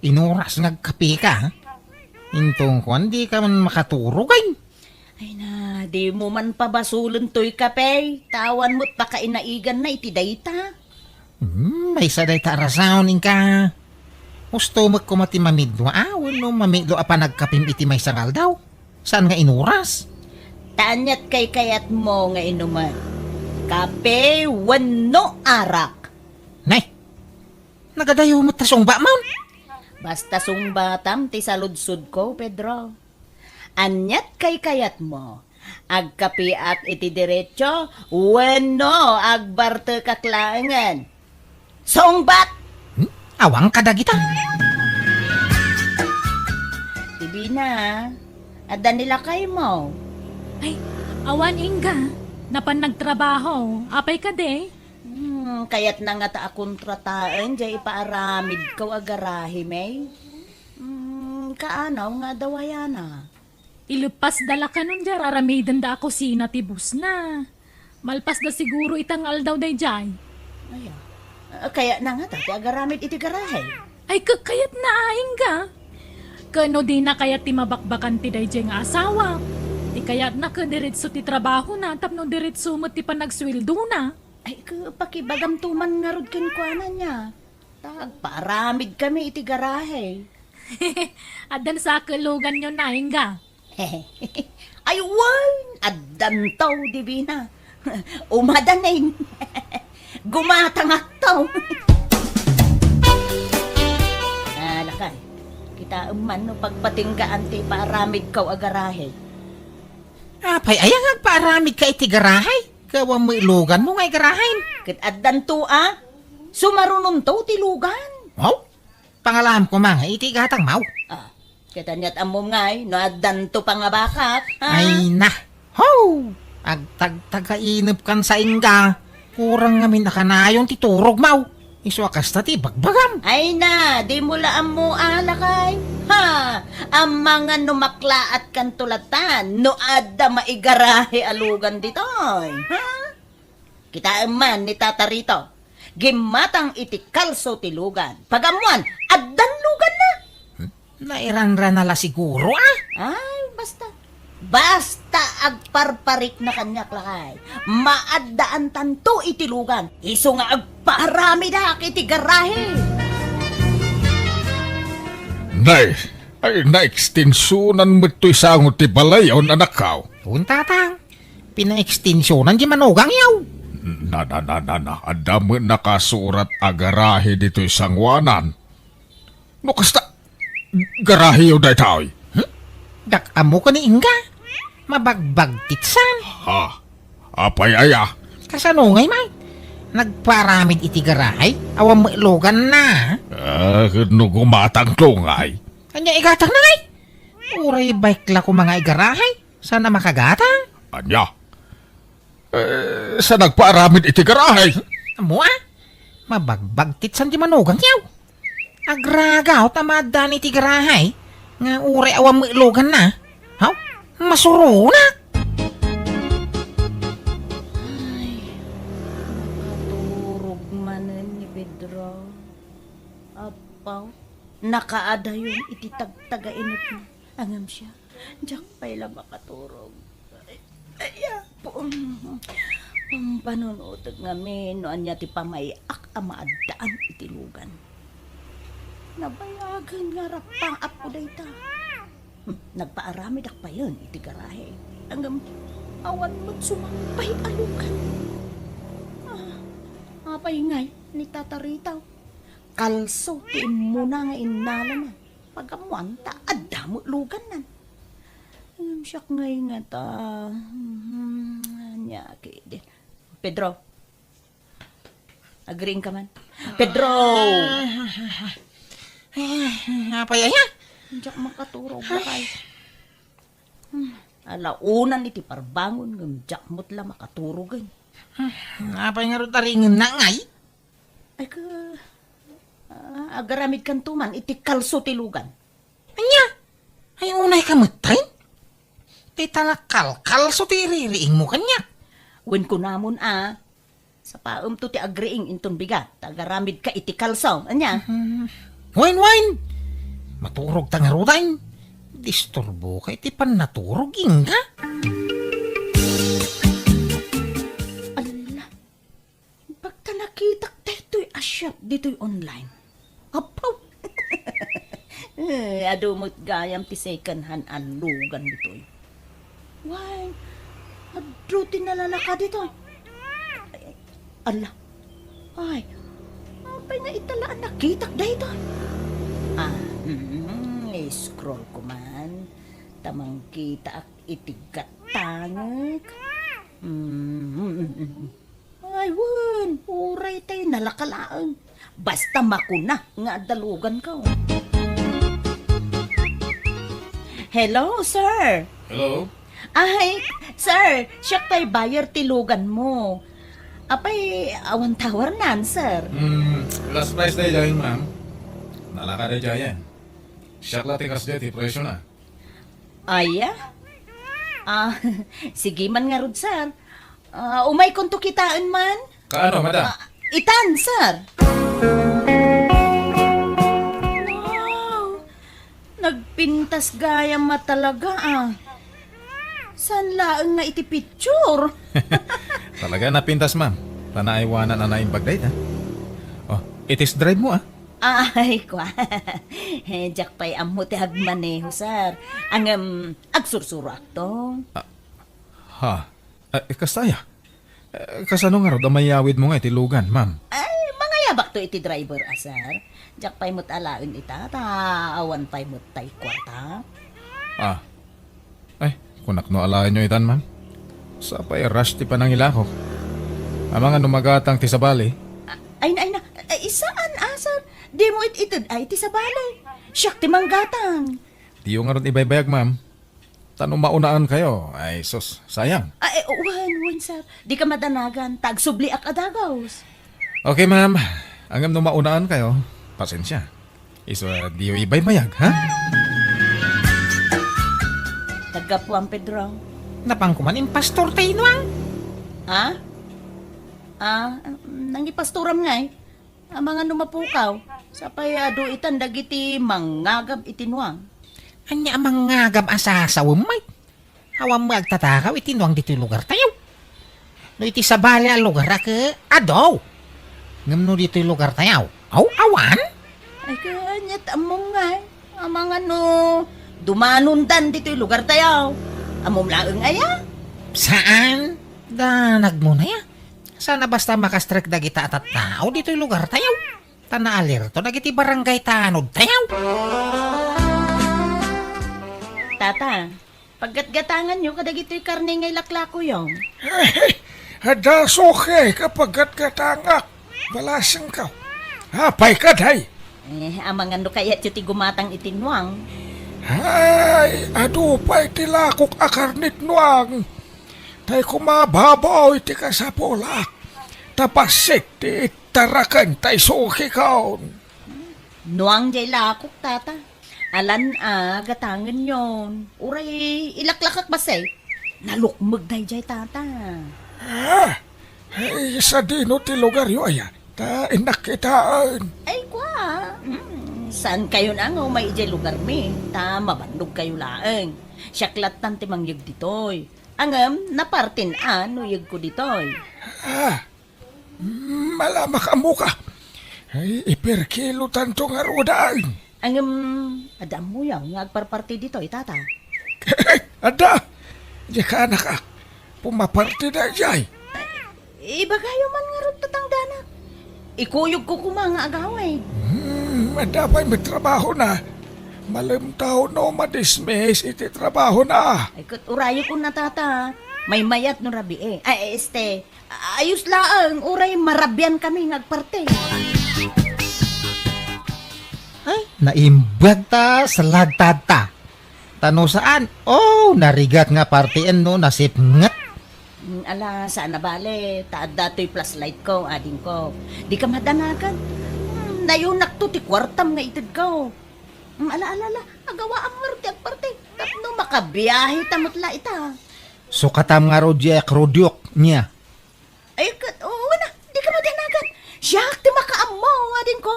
Inoras nagkapi ka. Intong kwan, di ka man makaturugay. Ay na, di mo man pabasulon to'y kape. Tawan mo't pakainaigan na iti dayta. May sa day ta rasawnin ka. Gusto mo ko mati mamidwa. Wano mamidwa pa nagkapim iti may sangal daw. Saan nga inuras? Tanyat kay kayat mo nga inuman. Kape, wano arak. Nay, nagadayo mo tasong ba, Maun? Basta sungbatam ti saludsud ko, Pedro. Anyat kay kayat mo. Agkapiak iti diretso, wano agbarte kaklaangan. Sungbat! Awang kadagita. Tibi na, ada nila kay mo. Ay, awan Inga. Napan nagtrabaho. Apay ka de. Kayat na nga ta akong trataan, jay ipaaramid ko agarahi, may. Kaanaw nga dawayana. Ilupas dala ka nun jar. Aramidan da ako sinatibus na. Malpas da siguro itang aldaw day jay. Ay, kaya na nga ta, ti agaramid iti garahe. Ay, kakayat na Inga. Kano di na kayat ti mabakbakan ti day jay nga asawa. Di kayat na ka diretso ti trabaho na. Tapno diretso mo ti panagswildo na. Ay, pakibagam tuman nga rod kinkwanan niya. Tagparamid kami iti garahe. Adan sa kalugan nyo na Inga. Ay, wan! Adantaw, Divina. Umadaning. Gumatangak taw. Lakay, kita man no pagpatinggaan ti paramid kaw agarahe. Apay, ayang agpaaramid ka iti garahay. Kawang mo ilugan mo ngay garahay. Kit adanto sumarunong taw ti lugan. Wow, pangalam ko mga iti gatang mau. Kita niyat amom ngay, no adanto pa nga bakat. Ay na, ho! Agtag-tagainip kan sa inga. Kurang ngamin nakanayon ti turog mau. Iswakas na ti bagbagam. Ay na, di mula mo alakay. Ang mga numaklaat kan tulatan, no adda maigarahe alugan ditoy. Kita man ni tata rito. Gimatang iti kalso ti lugan. Pagamuan, addan lugan na. Nairanran nala siguro Ay, basta agparparik na kanya klakay. Maaddaan tanto itilugan. Iso nga agparami da iti garahe. Nay, ay na-extensionan mo ito'y sangot ti balayaw na nakaw. Puntatang, pina-extensyonan di manugang yaw. Na, adamo nakasurat agarahe dito'y sangwanan. No, kasta, garahe yun dahi tao'y. Dak-amo ka ni Inga. Mabagbag titsan. Apay aya. Kasanungay man. Nagparamid iti garahay. Awang mailogan na. No gumatang klungay. Kanya igatang na ngay. Uray bike la ko mga igarahay. Sana makagatang. Anya? Sa nagpaaramid iti garahay. Amo mabagbag titsan di manugang yaw. Agragaw tamadan iti garahay. Nga uray awang mailogan na. Haw? Masuro na. Turog manen ni Pedro. paw. Nakaada yun, iti tagtagainot na. Angam siya. Diyak pa'y la makaturog. Ay, po. Pampanunutag ngamin, noan niya ti pamayak ang maadaan itilugan. Nabayagan nga rapang apo dayta. Nagpaaramid ak pa yun, iti garahe. Hanggang awan mo't sumampay alukan. Apay ngay, ni tataritaw. Kalso, tiin mo na nga inala na. Pagamuanta, adamo lugan nan. Siyak ngay nga ta. Nyaki din. Pedro. Agreeing ka man? Pedro! Apay aya? Diyak makaturog ba kayo? Alaunan iti parbangon ng diyak mo't la makaturogan. Apay nga ro taringen na ngay? Ay ka... agaramid kan tuman iti kalso tilugan. Anya? Ay unay ka matay? Ti talakal, kalso ti iririing mo kanya. Wen ko namon sa paum to ti agreeing inton bigat. Agaramid ka iti kalso. Anya? Wine! Maturog tang harudain. Disturbo kay ti pan naturog inga. Ala, pagka nakitak dito'y asyap, dito'y online. Apaw! Adumot gayam ti second hand alugan dito'y. Why? Adro tinalalaka dito. Ala. Ay. Apay na italaan nakitak dito. Scroll ko man. Tamang kita ak itigatangag. Ay, wan. Uray tayo nalakalaan. Basta makuna nga dalugan ka. Hello, sir. Hello? Ay, sir, siya tayo buyer tilugan mo. Apay, awan tawar nan, sir. Last price day dyan, ma'am. Nalaka day dyan. Siyak lati kas dyan, presyo na. Aya? Sige man nga rod, sir. Umay kung to kitaan man? Kaano, madam? Itan, sir. Wow! Nagpintas gaya matalaga San laang nga iti picture? Talaga napintas, ma'am. Panaiwanan na na yung bagday, ha? Oh, it is drive mo, Ay, kwa. Diyak pa'y amo ti hagmaneho, sir. Ang agsursurak to. Ha? Kastaya? Kasano nga ro, damayawid mo nga itilugan, ma'am. Ay, mga yabak to iti driver, sir. Diyak pa'y mo't alain ita, awan pa'y mo't tay kwarta. Ay, kunak no alain nyo itan, ma'am. Sa pa'y rush ti panangilako. Ang mga numagatang ti sa bali. Ay na, isaan, sir? Di mo itid ay ti sa balay. Siyak ti manggatang. Di yung nga ron ibaybayag, ma'am. Tanong maunaan kayo. Ay, sus, sayang. Ay, wan, sir. Di ka madanagan. Tagsubli ak adagaws. Okay, ma'am. Hanggang nung maunaan kayo, pasensya. Iso, di yung ibaybayag, ha? Tagapuan, Pedro. Napangkuman yung pastor tayo nuang. Ha? Nangipastoram nga ang mga numapukaw. Sa payado itan dagiti mangagab itinuang. Anya amang ngagam asasawam may. Hawam mo agtatakaw itinuang dito yung lugar tayo. No iti sa bali ang lugar ka, adaw. Ngam no dito yung lugar tayo. Awan? Ay kanyat among nga ang mga dumanundan dito yung lugar tayo. Amom laeng aya? Saan? Danag mo na ya. Sana basta makastrek dagita at tao dito yung lugar tayo. Tanaalir to dagiti barangay tanod tayo. Tata, paggatgatangan nyo kadagito'y karne ngay laklako yung. Hadas okay kapag gat-gatangak. Balasang ka. Hapay ka, day. Amang ano kaya ti gumatang itinwang. Ay, ado pa itilakok akarnit nuang. Tay kumababaw iti kasapolak. Tapasik ti itarakan tay suki kaon. Nuang jay lakok, tata. Alan gatangan yon. Uray, ilaklakak basay. Nalukmag day jay, tata. Ay, sa dino ti lugar yo aya. Ta inakitaan. Ay, kwa. Saan kayo na nga may ijay lugar mi? Tama, bandog kayo laeng. Siyaklat tan timangyag ditoy. Angam, napartin ano yag ko ditoy. Malama ka mo ka. Ay, iperkilo tanto nga rodaan. Angam, adam mo yang ngagparparti ditoy, tata. Ada, di ka na ka. Pumaparti na jay. Iba kayo man nga ron tatangdana. Ikuyog ko kumanga agaway. Madapay may trabaho na. Malam tao no madismiss iti trabaho na. Ay, kat urayo ko na tata. May mayat no rabi eh. Ay, ayos laang. Uray, marabyan kami ngagparte. Ay, naimbag ta sa lagtad ta. Tano saan? Oh, narigat nga partian no, nasipngat. Ala, saan na bale? Taad dato'y plus light ko, ading ko. Di ka madanagan. Nayunak to, ti kwartam nga itid ko. Ala, agawa ang marti ang parte. Tapno makabiyahe tamot la ita. So katam nga rodya krodyok niya. Ay, oo na, di ka madanagan. Siyak, ti makaamo, ading ko.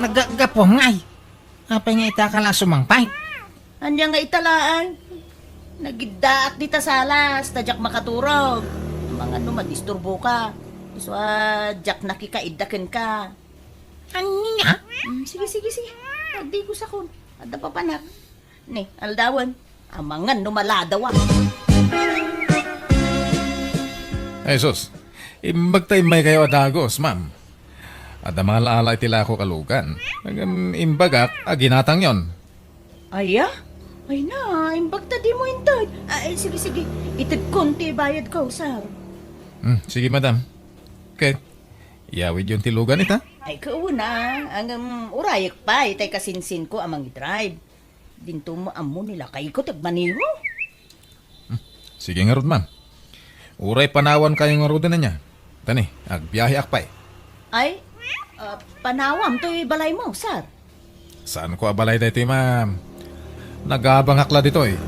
Nagagapo ngay. Apay nga ita ka lang sumangpay. Anya nga italaan. Nagidaak di ta salas, tadyak makaturog. Mga no, madisturbo ka. So, jak nakikaidakin ka. Anya? Sige. Tagdi ko sa kun. Ada pa panak. Ni, aldawan. Amangan no maladawa. Ay sus, imbag may kayo adagos, ma'am. At ang mga laala itila ko kalugan. Imbagak, ginatang yon. Aya? Ay na, imbagta di mo intad. Ay, sige. Itid konti bayad ko, sir. Sige, madam. Okay. Iyawid yung tilugan ita. Ay, kauna. Ang urayak pa, itay kasinsin ko amang i-drive. Dinto mo amo nila kay ko tagmaniho. Sige nga rod, ma'am. Uray panawan kayong nga na niya. Tani, agbiyahe akpay. Ay, panawam to'y balay mo, sir. Saan ko abalay dito, ma'am? Nagabangakla dito eh.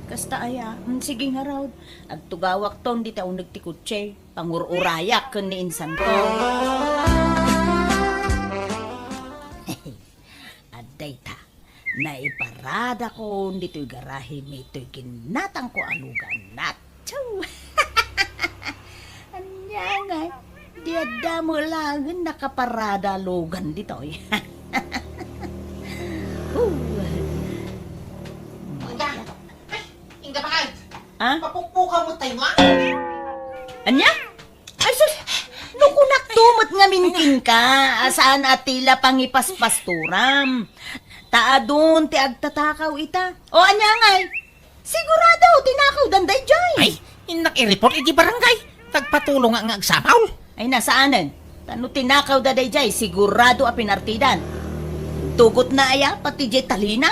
Kasta aya. Sige nga raw. Agtugawak ton di taong nagtikutse. Pangururayak kun ni insan ko. Aday ta. Naiparada ko dito'y garahe may to'y kinatang ko alugan na. Chow! Anya nga. Di ada mo lang nakaparada alugan dito'y. Ha? Papukpuka mo tayo nga. Anya? Ay, sus! Nukunak tumot nga minkin ka. Asaan atila pangipaspasturam. Taadun ti agtatakaw ita. O anya ngay? Sigurado, tinakaw danday jay. Ay, inak i-report iti barangay. Tagpatulong nga agsapaw. Ay, nasaanan? Tano tinakaw daday jay, sigurado a pinartidan. Tugot na aya, pati jay talina?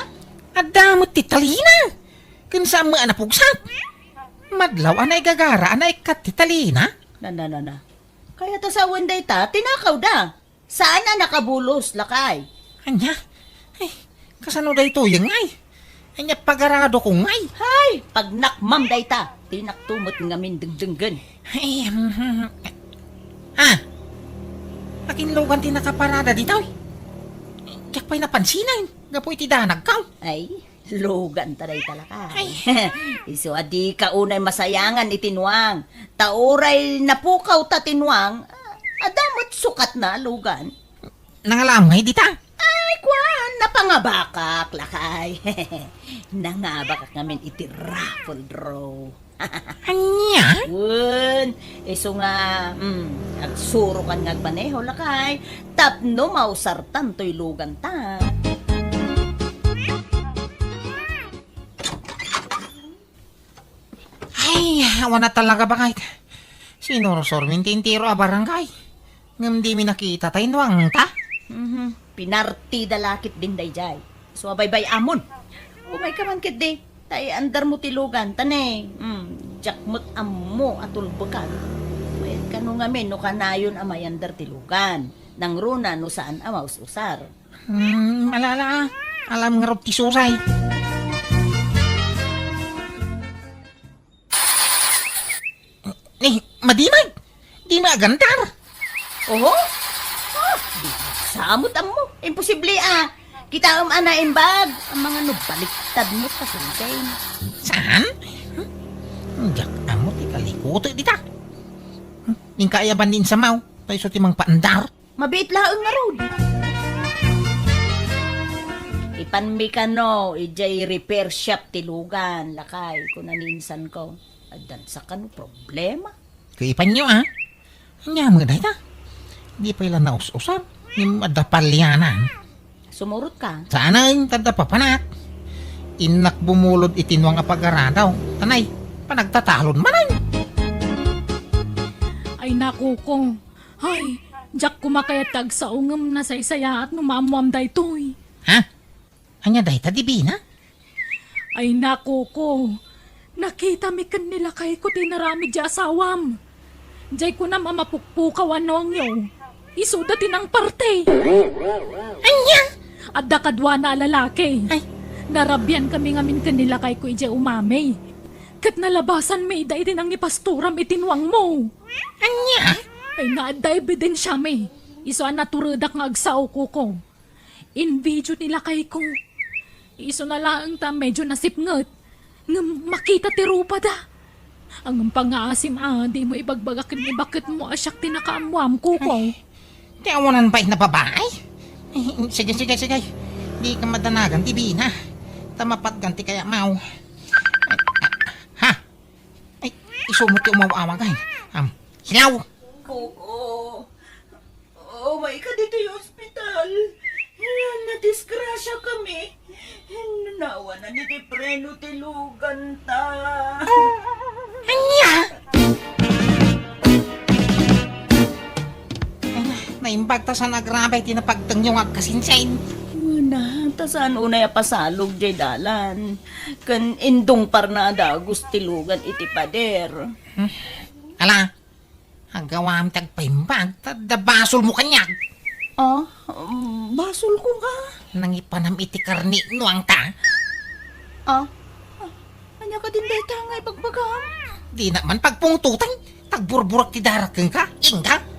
Adamot ti talina. Kinsa mo anapugsak. Madlaw anay gagara, anay katitalina. Na. Kaya ta sa wenday ta, tinakaw da. Saan na nakabulos, lakay? Anya? Ay, kasano da ito yung ngay? Anya pagarado ko ngay. Hay, pag nakmam day ta, tinaktumot nga min dengdenggan. Ay, Akinlugan ti nakaparada dito. Diyak pa'y napansinan. Gapoy ti danag ka. Ay, lugan taday talaka. Ay. Iso adi ka unay masayangan itinwang. Tauray napukaw ta tinwang. Adamot sukat na lugan. Nangalamay dita. Ay, kwan, napangabakak, lakay. Nangabakak ngamin iti raffle draw. Anya? Wun, iso nga, agsuro kan ngagmaneho, lakay. Tapno mausartan to'y lugan ta. Ay, awan na talaga ba kahit. Sinurusor mintintiro a barangay. Ngam di mi nakita tayo nuwang ta. Pinarti dalakit din dayjay. So abay-bay amon. Umay ka man kit di. Tay andar mo tilugan tane. Jakmut ammo atul bekan. May kanu ngamin no kanayon amay andar tilugan. Nang runa no saan amaus usar. Malala. Alam nga ti suray. Madimag. Di maagantar. Oho? Samot mo. Imposible Kita ana imbag. Ang mga nubaliktad mo ta sundin. Saan? Diyak amo ti kalikuto dita. Ning kaya ban din sa mau. Tayo sa timang paandar. Mabit laang nga road. Ipanmi ka no, ijay repair shop tilugan, lakay, kung naninsan ko. Adan sa kano problema. Kaipan nyo Anya mga dahita. Di pa ilan naus-usan. Ni madapalyanan. Sumurot ka. Sana yung tadapapanat. Inak bumulod itinwang apag-aradaw. Tanay, panagtatalon manay. Ay naku ko. Ay, jak kumakayatag sa ungam na saysaya at numamuam daytoy. Ha? Anya dahita di bina? Ay naku ko. Nakita mi kanila kay ko tinarami di asawam. Diyay ko na mamapukpukawan noong yo. Isuda tinang parte. Anya? At dakadwa na lalaki. Ay. Narabyan kami ngamin kanila kay ko ije umamay. Kat nalabasan may day din ang ipasturam itinwang mo. Anya? Ay naada ebidensya may. Iso ang naturudak nga agsaw ko. In video nila kay ko. Iso na lang ta medyo nasipngot. Nga makita ti rupa da. Ang pangaasim di mo ibagbagakin ni bakit mo asyak tinakaamuam ko. Di awanan ba na babae? Sige. Di ka madanagan, di bina. Tamapat ganti kaya mau. Ha? Ay, isumot yung umawawang kayo. Hilaw! Kuko. Oh my God, dito yung ospital. Nadisgrasya kami. Nawa na ni Preno tilugan ta. Anya? Naimbag ta sa nagrabay tinapagtang yung agkasinsain. Wala, tasan unay pasalog jay dalan. Kan indong parnada gustilugan iti pader. Ala, agawam tagpaimbag, tadabasol mo kanyag. Basol ko ka. Nangipanam iti karni nuang ta. Anya ka din dayta nga ipagbagam. Di naman pagpungtutan, tagburburak ti darakeng ka, ingka.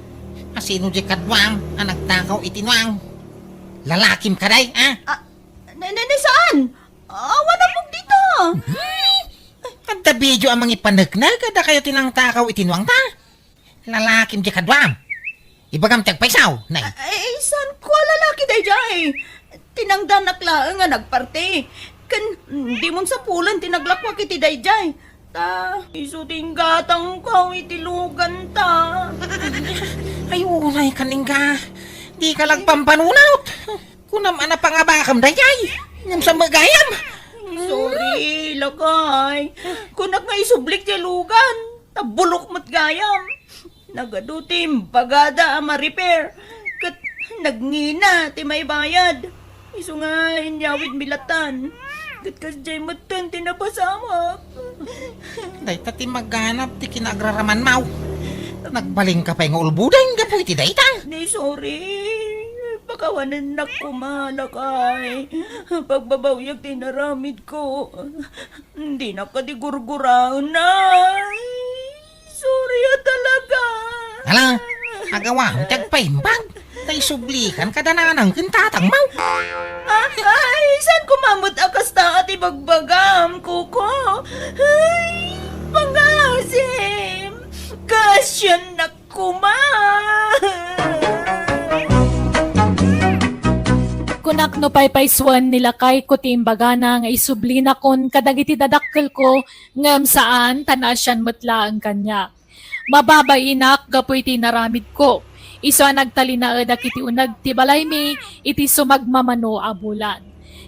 Asino di kadwang, ang nagtakaw itinwang. Lalakim ka day, Nene saan? Wala pong dito. Kada video ang mga ipanagna, kada kayo tinang takaw itinwang ta. Lalakim di kadwang. Ibagam tagpaisaw, nay. Saan ko lalaki day jay? Tinangdanak lang nga nagparte. Kan, di mon sa pulan tinaglakwak iti day jay. Ta, isuting gatang ko itilugan ta. Ay, unay kaningga. Di ka lang pampanunot. Kunam ana pangabakam dayay. Ngam sa magayam. Sorry, lakay. Kunak nga isublik ti lugan. Tabulok mo't gayam. Nagadutim, bagada ama repair. Kat nagngina, ti may bayad. Iso nga inyawid milatan. Kat kasjay matan tinapasama. Day tati maghanap ti kinagraraman mau. Nagbaling ka pa yung ulbudan ka po iti dayta. Di sorry. Pakawanan na kumalakay. Pagbabawyag tinaramid ko. Hindi na kadigurguraan na. Sorry talaga. Hala, agawam tagpaimbag. Tay sublikan kadananang kintatang mau. Ay, saan kumamot akas ta at ibagbagam, kuko? Ay, pangasim. Kasyan na kuma. Kunak no paypayswan nila kay ko timbagana nga isublina kon kadagiti dadakkel ko ngam saan tanasyan metla ang kanya. Mababainak gapoy tinaramid ko. Iso nagtalina iti unag ti balay mi iti sumagmamano abulan.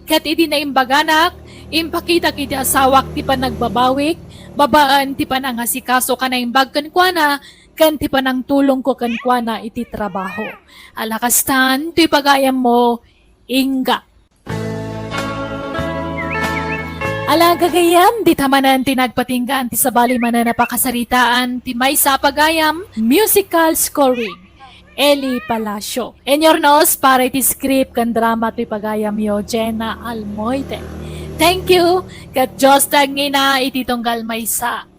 Kat iti na imbaganak, impakita kiti asawak ti panagbabawik, babaan ti panangasikaso ka na imbag kankwana, kan ti panang tulong ko kankwana iti trabaho. Alakastan, ti pagayam mo, Inga. Gagayam, di tamanan tinagpatinggaan ti sabali manan napakasaritaan ti may sapagayam, musical scoring. Eli Palacio. En your nose, para iti script kan drama ti pagayam yo, Jenna Almoite. Thank you, kat Diyos tagngina iti tunggal maysa.